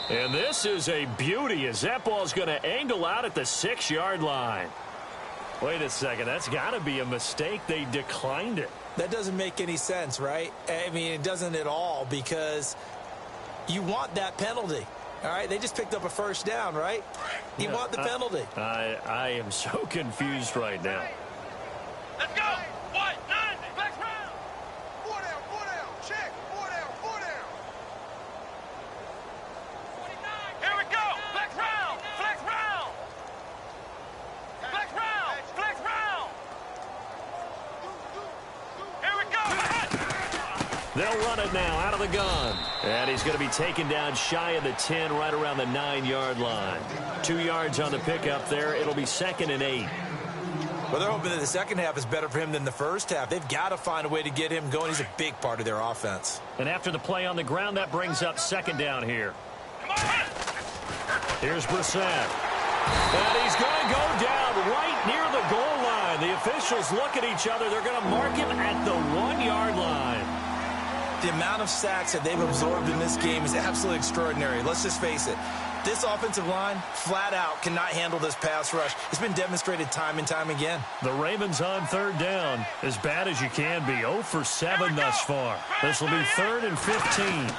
Speaker 2: And this is a beauty as that ball's going to angle out at the 6-yard line. Wait a second. That's got to be a mistake. They declined it.
Speaker 3: That doesn't make any sense, right? I mean, it doesn't at all because you want that penalty. All right, they just picked up a 1st down, right? You want the penalty.
Speaker 2: I am so confused right now.
Speaker 4: Let's go! White, 90, flex round! 4 down, check, 4 down. Here we go! Flex round! Here we go!
Speaker 2: They'll run it now out of the gun. And he's going to be taken down shy of the 10, right around the 9-yard line. 2 yards on the pickup there. It'll be 2nd and 8.
Speaker 3: Well, they're hoping that the second half is better for him than the first half. They've got to find a way to get him going. He's a big part of their offense.
Speaker 2: And after the play on the ground, that brings up 2nd down here. Here's Brissett. And he's going to go down right near the goal line. The officials look at each other. They're going to mark him at the 1-yard line.
Speaker 3: The amount of sacks that they've absorbed in this game is absolutely extraordinary. Let's just face it. This offensive line, flat out, cannot handle this pass rush. It's been demonstrated time and time again.
Speaker 2: The Ravens on third down, as bad as you can be. 0 for 7 thus far. This will be 3rd and 15.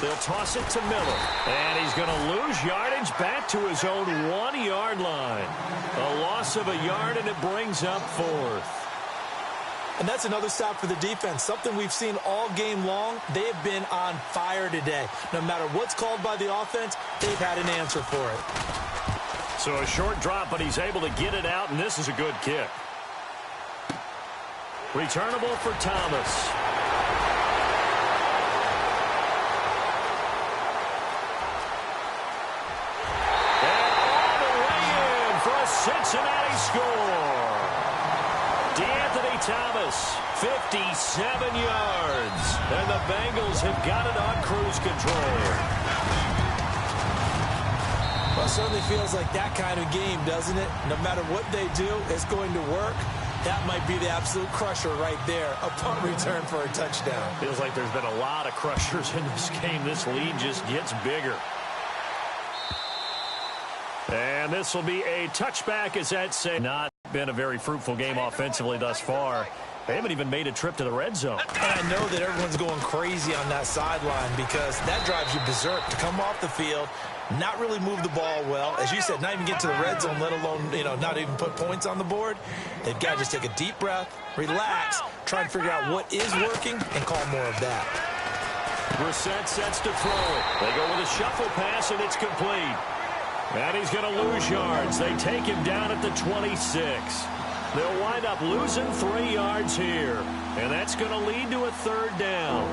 Speaker 2: They'll toss it to Miller. And he's going to lose yardage back to his own 1-yard line. A loss of a yard, and it brings up 4th.
Speaker 3: And that's another stop for the defense. Something we've seen all game long. They have been on fire today. No matter what's called by the offense, they've had an answer for it.
Speaker 2: So a short drop, but he's able to get it out, and this is a good kick. Returnable for Thomas. And all the way in for a Cincinnati score. Thomas, 57 yards. And the Bengals have got it on cruise control.
Speaker 3: Well, it certainly feels like that kind of game, doesn't it? No matter what they do, it's going to work. That might be the absolute crusher right there. A punt return for a touchdown.
Speaker 2: Feels like there's been a lot of crushers in this game. This lead just gets bigger. And this will be a touchback, as that say. Not been a very fruitful game offensively thus far. They haven't even made a trip to the red zone.
Speaker 3: And I know that everyone's going crazy on that sideline because that drives you berserk to come off the field, not really move the ball well. As you said, not even get to the red zone, let alone, not even put points on the board. They've got to just take a deep breath, relax, try and figure out what is working, and call more of that.
Speaker 2: Brissett sets to throw it. They go with a shuffle pass, and it's complete. And he's going to lose yards. They take him down at the 26. They'll wind up losing 3 yards here. And that's going to lead to a 3rd down.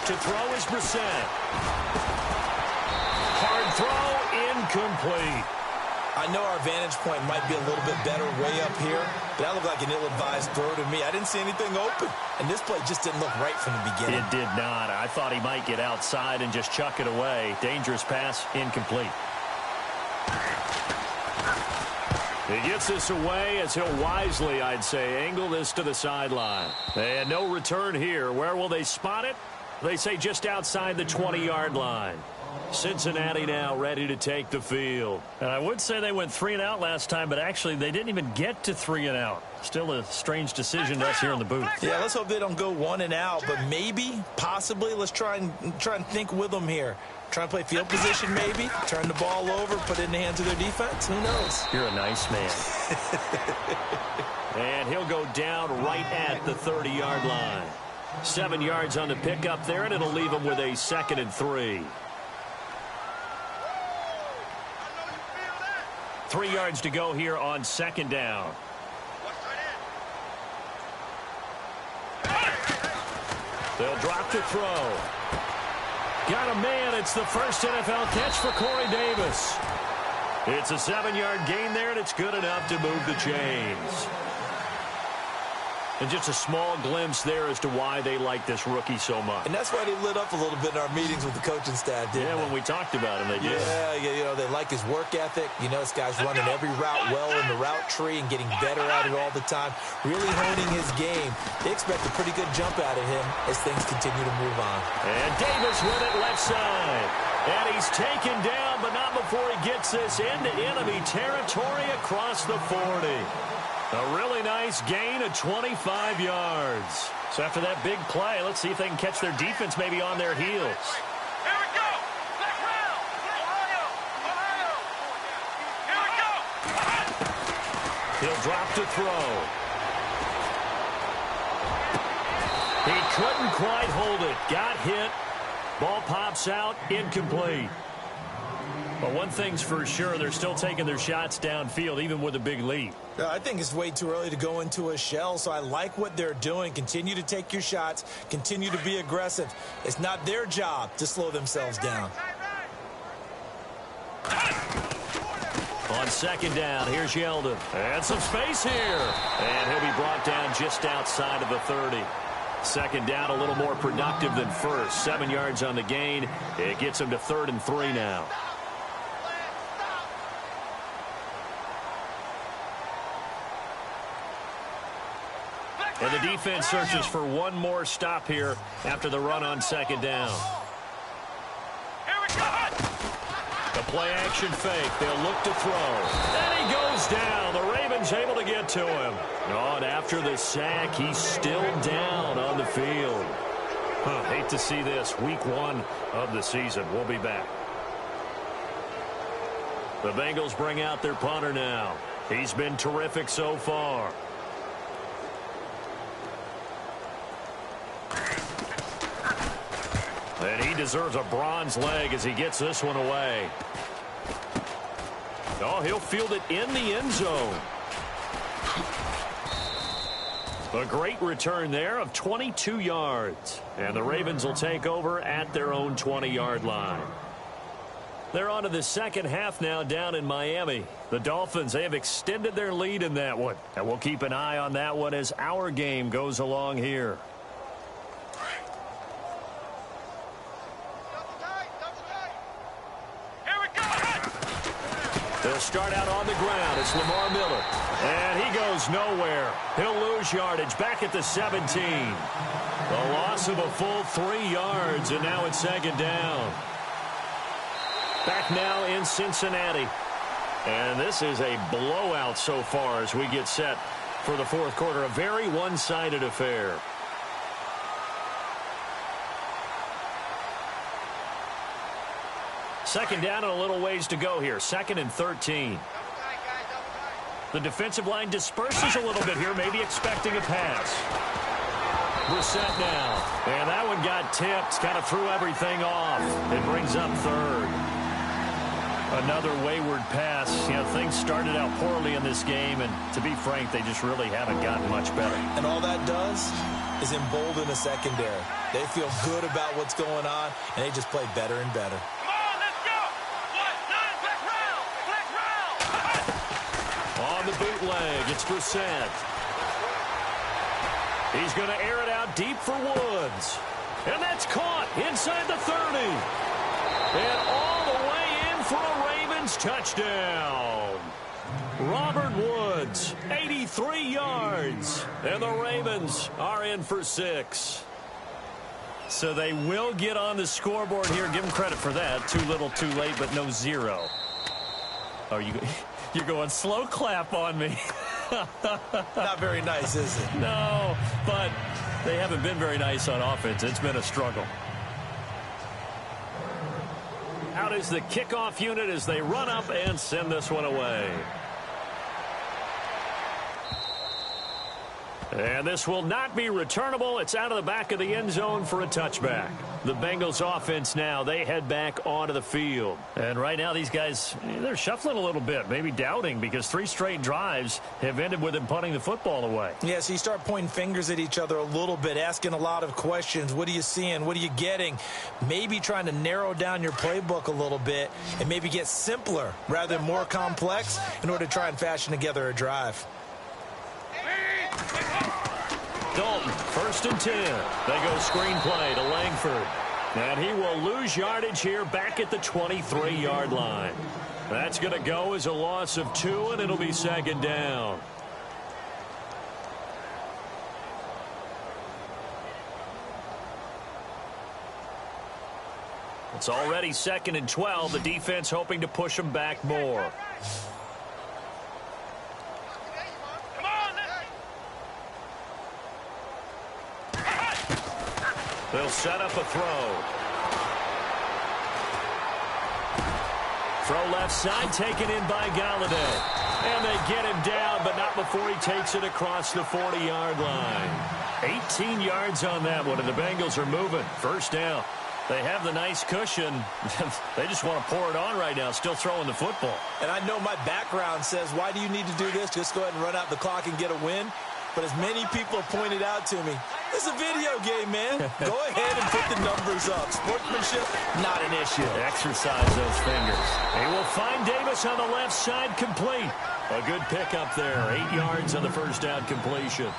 Speaker 2: To throw is Brissett. Hard throw, incomplete.
Speaker 3: I know our vantage point might be a little bit better way up here, but that looked like an ill-advised throw to me. I didn't see anything open, and this play just didn't look right from the beginning.
Speaker 2: It did not. I thought he might get outside and just chuck it away. Dangerous pass, incomplete. He gets this away as he'll wisely, I'd say, angle this to the sideline. And no return here. Where will they spot it? They say just outside the 20-yard line. Cincinnati now ready to take the field. And I would say they went 3 and out last time, but actually they didn't even get to 3 and out. Still a strange decision to us here in the booth.
Speaker 3: Yeah, let's hope they don't go 1 and out, but maybe, possibly, let's try and think with them here. Try and play field position maybe, turn the ball over, put it in the hands of their defense. Who knows?
Speaker 2: You're a nice man. And he'll go down right at the 30-yard line. 7 yards on the pickup there, and it'll leave him with a 2nd and 3. 3 yards to go here on 2nd down. They'll drop to throw. Got a man. It's the first NFL catch for Corey Davis. It's a 7-yard gain there, and it's good enough to move the chains. And just a small glimpse there as to why they like this rookie so much.
Speaker 3: And that's why they lit up a little bit in our meetings with the coaching staff, didn't they?
Speaker 2: When we talked about him, they did.
Speaker 3: Yeah, they like his work ethic. This guy's running every route well in the route tree and getting better at it all the time, really honing his game. They expect a pretty good jump out of him as things continue to move on. And
Speaker 2: Davis with it left side. And he's taken down, but not before he gets this into enemy territory across the 40. A really nice gain of 25 yards. So after that big play, let's see if they can catch their defense maybe on their heels.
Speaker 4: Here we go. Left round. Ohio. Here we go.
Speaker 2: He'll drop to throw. He couldn't quite hold it. Got hit. Ball pops out. Incomplete. But one thing's for sure, they're still taking their shots downfield, even with a big lead.
Speaker 3: I think it's way too early to go into a shell, so I like what they're doing. Continue to take your shots. Continue to be aggressive. It's not their job to slow themselves down.
Speaker 2: On second down, here's Yeldon. And some space here. And he'll be brought down just outside of the 30. Second down, a little more productive than first. 7 yards on the gain. It gets him to 3rd and 3 now. And the defense searches for one more stop here after the run on second down.
Speaker 4: Here we go.
Speaker 2: The play action fake. They'll look to throw. And he goes down. The Ravens able to get to him. Oh, and after the sack, he's still down on the field. Hate to see this. Week 1 of the season. We'll be back. The Bengals bring out their punter now. He's been terrific so far. And he deserves a bronze leg as he gets this one away. Oh, he'll field it in the end zone. A great return there of 22 yards. And the Ravens will take over at their own 20-yard line. They're on to the second half now down in Miami. The Dolphins, they have extended their lead in that one. And we'll keep an eye on that one as our game goes along here. They'll start out on the ground. It's Lamar Miller. And he goes nowhere. He'll lose yardage back at the 17. The loss of a full 3 yards, and now it's second down. Back now in Cincinnati. And this is a blowout so far as we get set for the fourth quarter. A very one-sided affair. Second down and a little ways to go here. 2nd and 13. The defensive line disperses a little bit here, maybe expecting a pass. Brissett now. And that one got tipped, kind of threw everything off. It brings up 3rd. Another wayward pass. You know, things started out poorly in this game, and to be frank, they just really haven't gotten much better.
Speaker 3: And all that does is embolden the secondary. They feel good about what's going on, and they just play better and better.
Speaker 2: On the bootleg, it's Brissett. He's going to air it out deep for Woods. And that's caught inside the 30. And all the way in for a Ravens touchdown. Robert Woods, 83 yards. And the Ravens are in for 6. So they will get on the scoreboard here. Give them credit for that. Too little, too late, but no 0. Oh, you're going slow clap on me.
Speaker 3: Not very nice, is it?
Speaker 2: No, but they haven't been very nice on offense. It's been a struggle. Out is the kickoff unit as they run up and send this one away. And this will not be returnable. It's out of the back of the end zone for a touchback. The Bengals offense now, they head back onto the field. And right now these guys, they're shuffling a little bit, maybe doubting, because 3 straight drives have ended with them punting the football away.
Speaker 3: Yeah, so you start pointing fingers at each other a little bit, asking a lot of questions. What are you seeing? What are you getting? Maybe trying to narrow down your playbook a little bit and maybe get simpler rather than more complex in order to try and fashion together a drive.
Speaker 2: Dalton, 1st and 10. They go screenplay to Langford. And he will lose yardage here back at the 23-yard line. That's going to go as a loss of 2, and it'll be second down. It's already 2nd and 12. The defense hoping to push them back more. They'll set up a throw. Throw left side, taken in by Galladay. And they get him down, but not before he takes it across the 40-yard line. 18 yards on that one, and the Bengals are moving. First down. They have the nice cushion. They just want to pour it on right now, still throwing the football.
Speaker 3: And I know my background says, why do you need to do this? Just go ahead and run out the clock and get a win. But as many people have pointed out to me, This is a video game, man. Go ahead and put the numbers up. Sportsmanship, not an issue.
Speaker 2: Exercise those fingers. He will find Davis on the left side, complete. A good pickup there. 8 yards on the first down completion.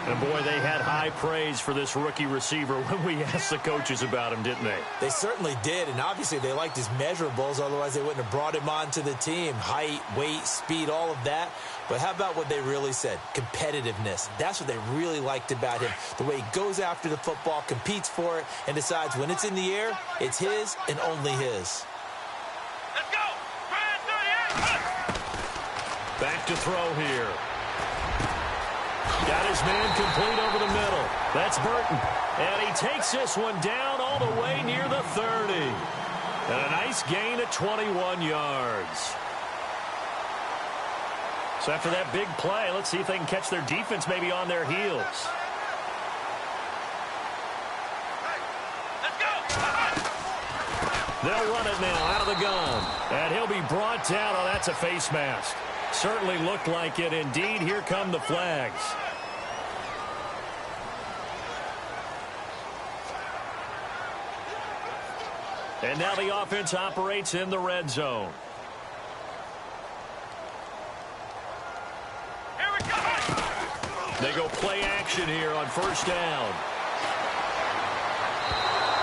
Speaker 2: And, boy, they had high praise for this rookie receiver when we asked the coaches about him, didn't they?
Speaker 3: They certainly did, and obviously they liked his measurables. Otherwise, they wouldn't have brought him onto the team. Height, weight, speed, all of that. But how about what they really said? Competitiveness. That's what they really liked about him. The way he goes after the football, competes for it, and decides when it's in the air, it's his and only his.
Speaker 4: Let's go!
Speaker 2: Back to throw here. Got his man complete over the middle. That's Burton. And he takes this one down all the way near the 30. And a nice gain of 21 yards. So after that big play, let's see if they can catch their defense maybe on their heels.
Speaker 4: Let's go!
Speaker 2: They'll run it now out of the gun. And he'll be brought down. Oh, that's a face mask. Certainly looked like it. Indeed, here come the flags. And now the offense operates in the red zone.
Speaker 4: Here we go!
Speaker 2: They go play action here on first down.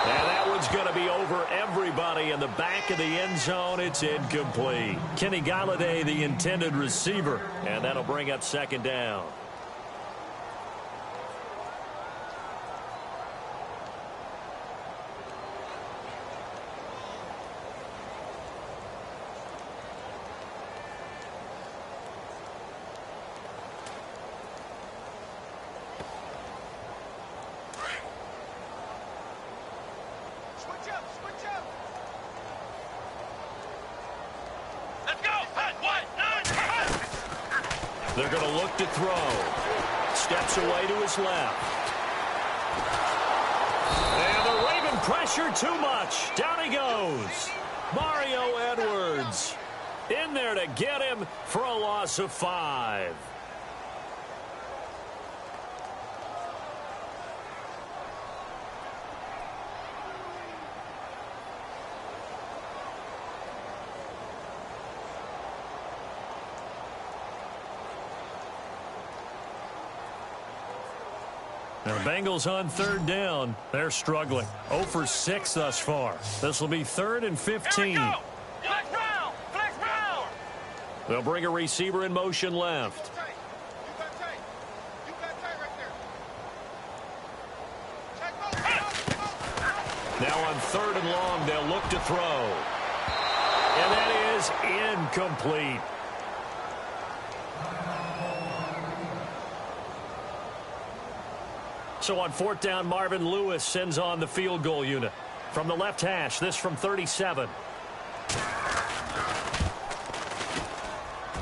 Speaker 2: And that one's going to be over everybody in the back of the end zone. It's incomplete. Kenny Galladay, the intended receiver. And that'll bring up second down.
Speaker 4: Switch up! Switch up! Let's go! Hut! What?
Speaker 2: They're going to look to throw. Steps away to his left. And the Raven pressure too much. Down he goes. Mario Edwards in there to get him for a loss of 5. Now, the Bengals on third down. They're struggling. 0 for 6 thus far. This will be 3rd and 15.
Speaker 4: Here we go! Flex round! Flex round!
Speaker 2: They'll bring a receiver in motion left.
Speaker 4: You got tight. You got tight right there.
Speaker 2: Now on 3rd and long, they'll look to throw. And that is incomplete. So on 4th down, Marvin Lewis sends on the field goal unit. From the left hash, this from 37.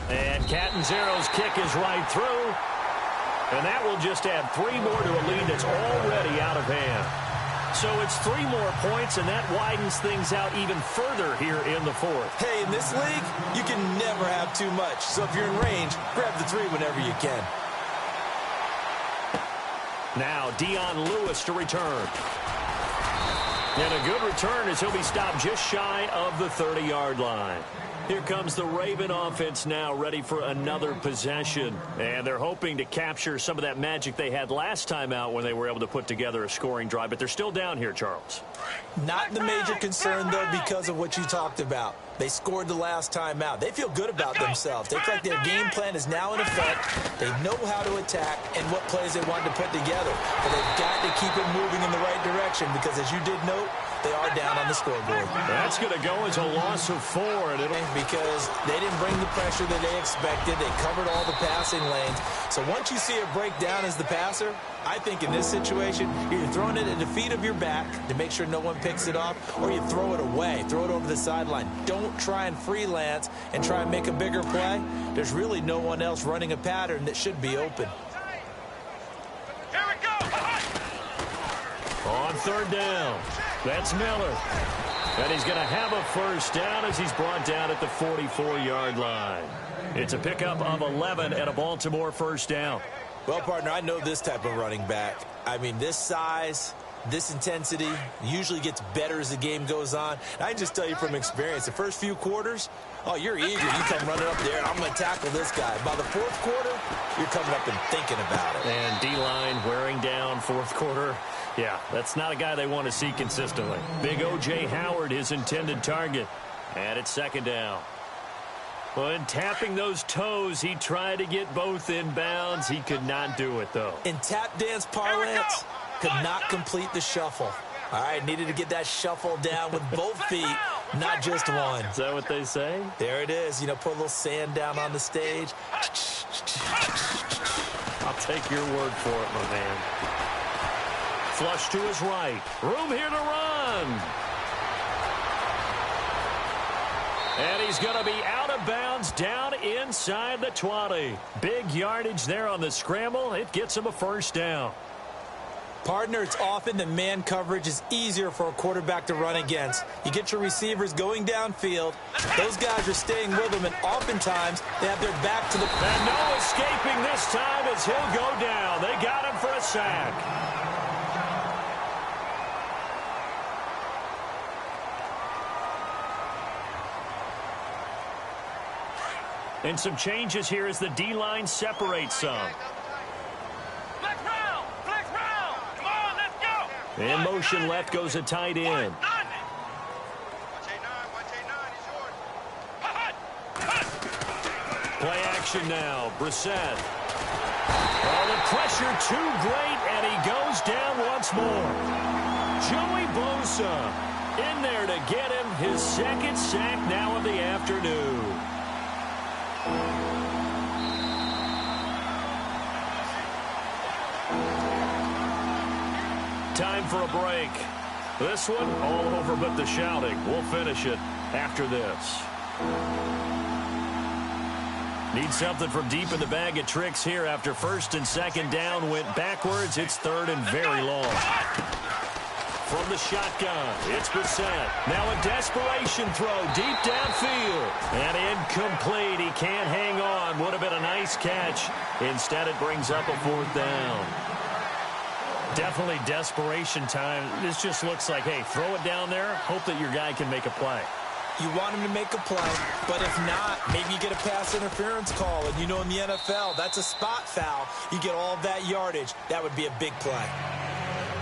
Speaker 2: And Catanzaro's kick is right through. And that will just add 3 more to a lead that's already out of hand. So it's 3 more points, and that widens things out even further here in the 4th.
Speaker 3: Hey, in this league, you can never have too much. So if you're in range, grab the 3 whenever you can.
Speaker 2: Now Dion Lewis to return. And a good return as he'll be stopped just shy of the 30-yard line. Here comes the Raven offense now, ready for another possession. And they're hoping to capture some of that magic they had last time out when they were able to put together a scoring drive. But they're still down here, Charles.
Speaker 3: Not the major concern, though, because of what you talked about. They scored the last time out. They feel good about themselves. They feel like their game plan is now in effect. They know how to attack and what plays they want to put together. But they've got to keep it moving in the right direction because, as you did note, they are down on the scoreboard.
Speaker 2: That's going to go as a loss of 4. And
Speaker 3: because they didn't bring the pressure that they expected. They covered all the passing lanes. So once you see it break down as the passer, I think in this situation, you're throwing it at the feet of your back to make sure no one picks it off, or you throw it away, throw it over the sideline. Don't try and freelance and try and make a bigger play. There's really no one else running a pattern that should be open.
Speaker 4: Here we go!
Speaker 2: on 3rd down, that's Miller. And he's going to have a first down as he's brought down at the 44-yard line. It's a pickup of 11 and a Baltimore first down.
Speaker 3: Well, partner, I know this type of running back. I mean, this size, this intensity usually gets better as the game goes on. And I can just tell you from experience, the first few quarters, oh, you're eager. You come running up there, I'm going to tackle this guy. By the fourth quarter, you're coming up and thinking about it.
Speaker 2: And D-line wearing down fourth quarter. Yeah, that's not a guy they want to see consistently. Big O.J. Howard, his intended target. And it's second down. When tapping those toes, he tried to get both in bounds. He could not do it, though.
Speaker 3: In tap dance parlance, could not complete the shuffle. All right, needed to get that shuffle down with both feet, not just one.
Speaker 2: Is that what they say?
Speaker 3: There it is. You know, put a little sand down on the stage.
Speaker 2: I'll take your word for it, my man. Flush to his right. Room here to run. And he's going to be out of bounds down inside the 20. Big yardage there on the scramble. It gets him a first down.
Speaker 3: Partner, it's often that man coverage is easier for a quarterback to run against. You get your receivers going downfield. Those guys are staying with them, and oftentimes they have their back to the...
Speaker 2: And no escaping this time as he'll go down. They got him for a sack. And some changes here as the D-line separates some.
Speaker 4: Flex round! Flex round! Come on, let's go!
Speaker 2: In motion left goes a tight end.
Speaker 4: Watch A9 is yours.
Speaker 2: Play action now. Brissett. Oh, the pressure too great, and he goes down once more. Joey Bosa in there to get him his second sack now of the afternoon. Time for a break. This one, all over but the shouting. We'll finish it after this. Need something from deep in the bag of tricks here after first and second down went backwards. It's third and very long. From the shotgun, it's Brissett. Now a desperation throw deep downfield. And incomplete. He can't hang on. Would have been a nice catch. Instead, it brings up a fourth down. Definitely desperation time. This just looks like, hey, throw it down there. Hope that your guy can make a play.
Speaker 3: You want him to make a play, but if not, maybe you get a pass interference call. And you know in the NFL, that's a spot foul. You get all that yardage. That would be a big play.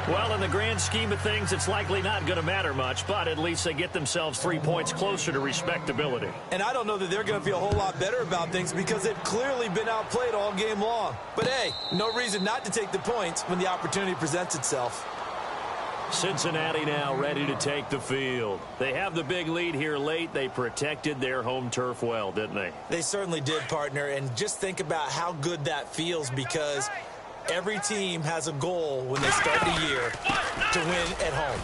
Speaker 2: Well, in the grand scheme of things, it's likely not going to matter much, but at least they get themselves 3 points closer to respectability.
Speaker 3: And I don't know that they're going to feel a whole lot better about things because they've clearly been outplayed all game long. But, hey, no reason not to take the points when the opportunity presents itself.
Speaker 2: Cincinnati now ready to take the field. They have the big lead here late. They protected their home turf well, didn't they?
Speaker 3: They certainly did, partner. And just think about how good that feels because every team has a goal when they start the year to win at home.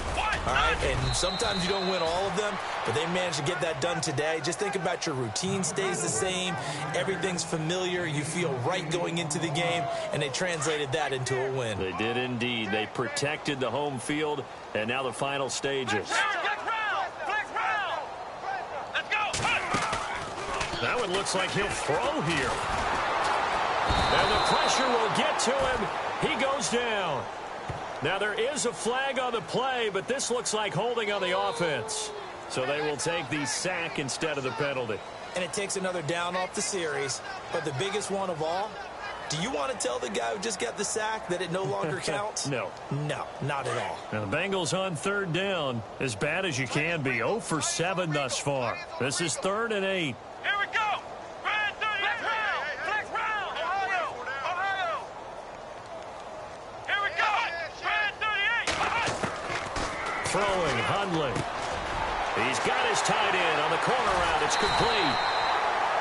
Speaker 3: All right? And sometimes you don't win all of them, but they managed to get that done today. Just think about your routine stays the same. Everything's familiar. You feel right going into the game, and they translated that into a win.
Speaker 2: They did indeed. They protected the home field, and now the final stages. That one looks like he'll throw here. And the pressure will get to him. He goes down. Now there is a flag on the play, but this looks like holding on the offense. So they will take the sack instead of the penalty.
Speaker 3: And it takes another down off the series. But the biggest one of all, do you want to tell the guy who just got the sack that it no longer counts?
Speaker 2: No.
Speaker 3: No, not at all.
Speaker 2: Now the Bengals on third down, as bad as you can be. 0 for 7 thus far. This is 3rd and 8.
Speaker 4: Here we go. Flex round. Ohio. Here we go. Brand 38.
Speaker 2: Throwing, Hundley. He's got his tight end on the corner route. It's complete.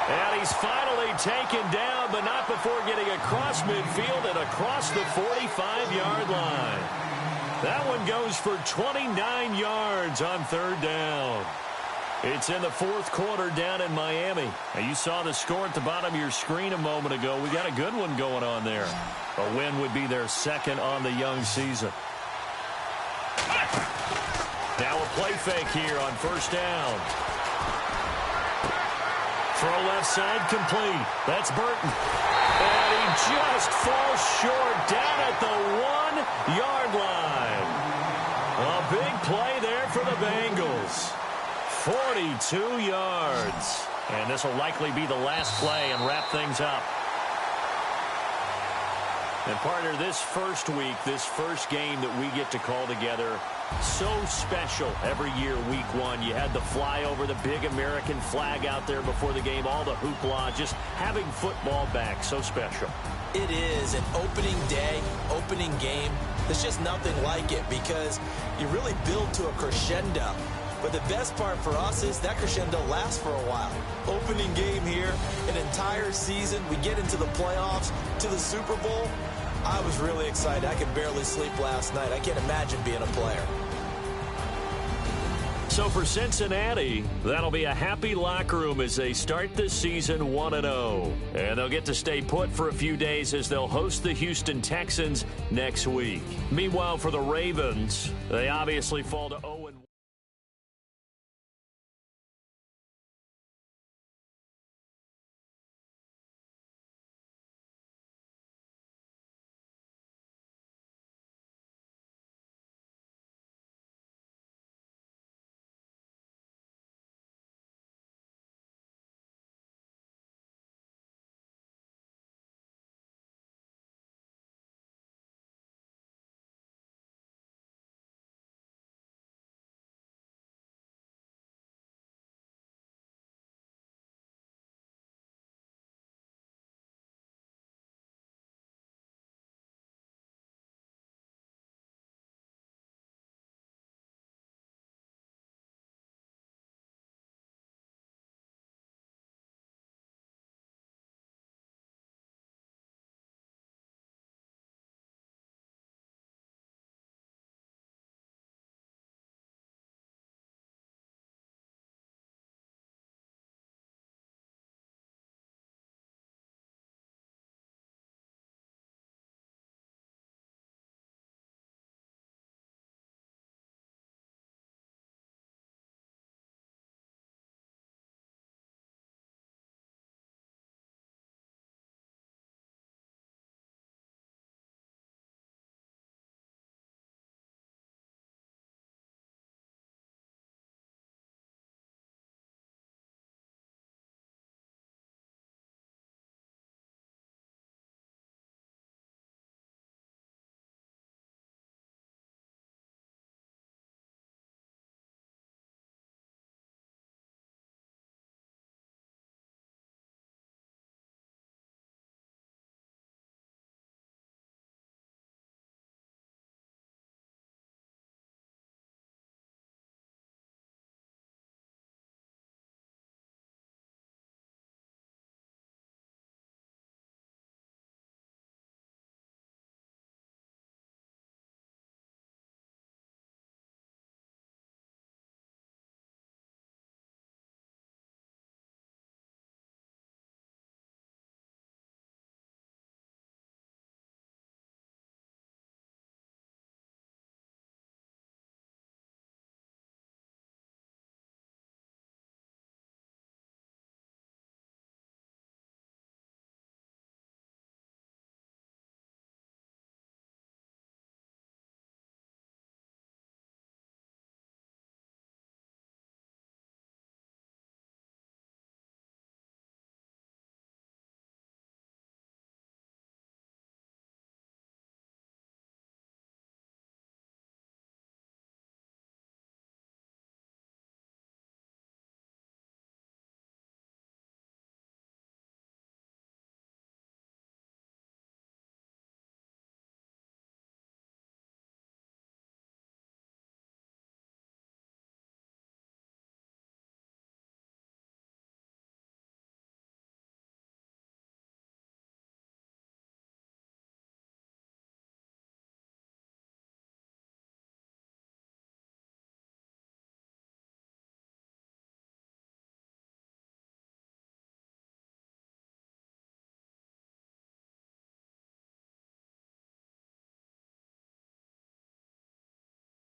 Speaker 2: And he's finally taken down, but not before getting across midfield and across the 45-yard line. That one goes for 29 yards on third down. It's in the fourth quarter down in Miami. Now, you saw the score at the bottom of your screen a moment ago. We got a good one going on there. A win would be their second on the young season. Now a play fake here on first down. Throw left side complete. That's Burton. And he just falls short down at the 1-yard line. A big play there for the Bengals. 42 yards. And this will likely be the last play and wrap things up. And partner, this first week, this first game that we get to call together, so special every year, week one. You had the flyover, the big American flag out there before the game, all the hoopla, just having football back, so special.
Speaker 3: It is an opening day, opening game. There's just nothing like it because you really build to a crescendo. But the best part for us is that crescendo lasts for a while. Opening game here, an entire season, we get into the playoffs, to the Super Bowl. I was really excited. I could barely sleep last night. I can't imagine being a player.
Speaker 2: So for Cincinnati, that'll be a happy locker room as they start this season 1-0. And they'll get to stay put for a few days as they'll host the Houston Texans next week. Meanwhile, for the Ravens, they obviously fall to 0.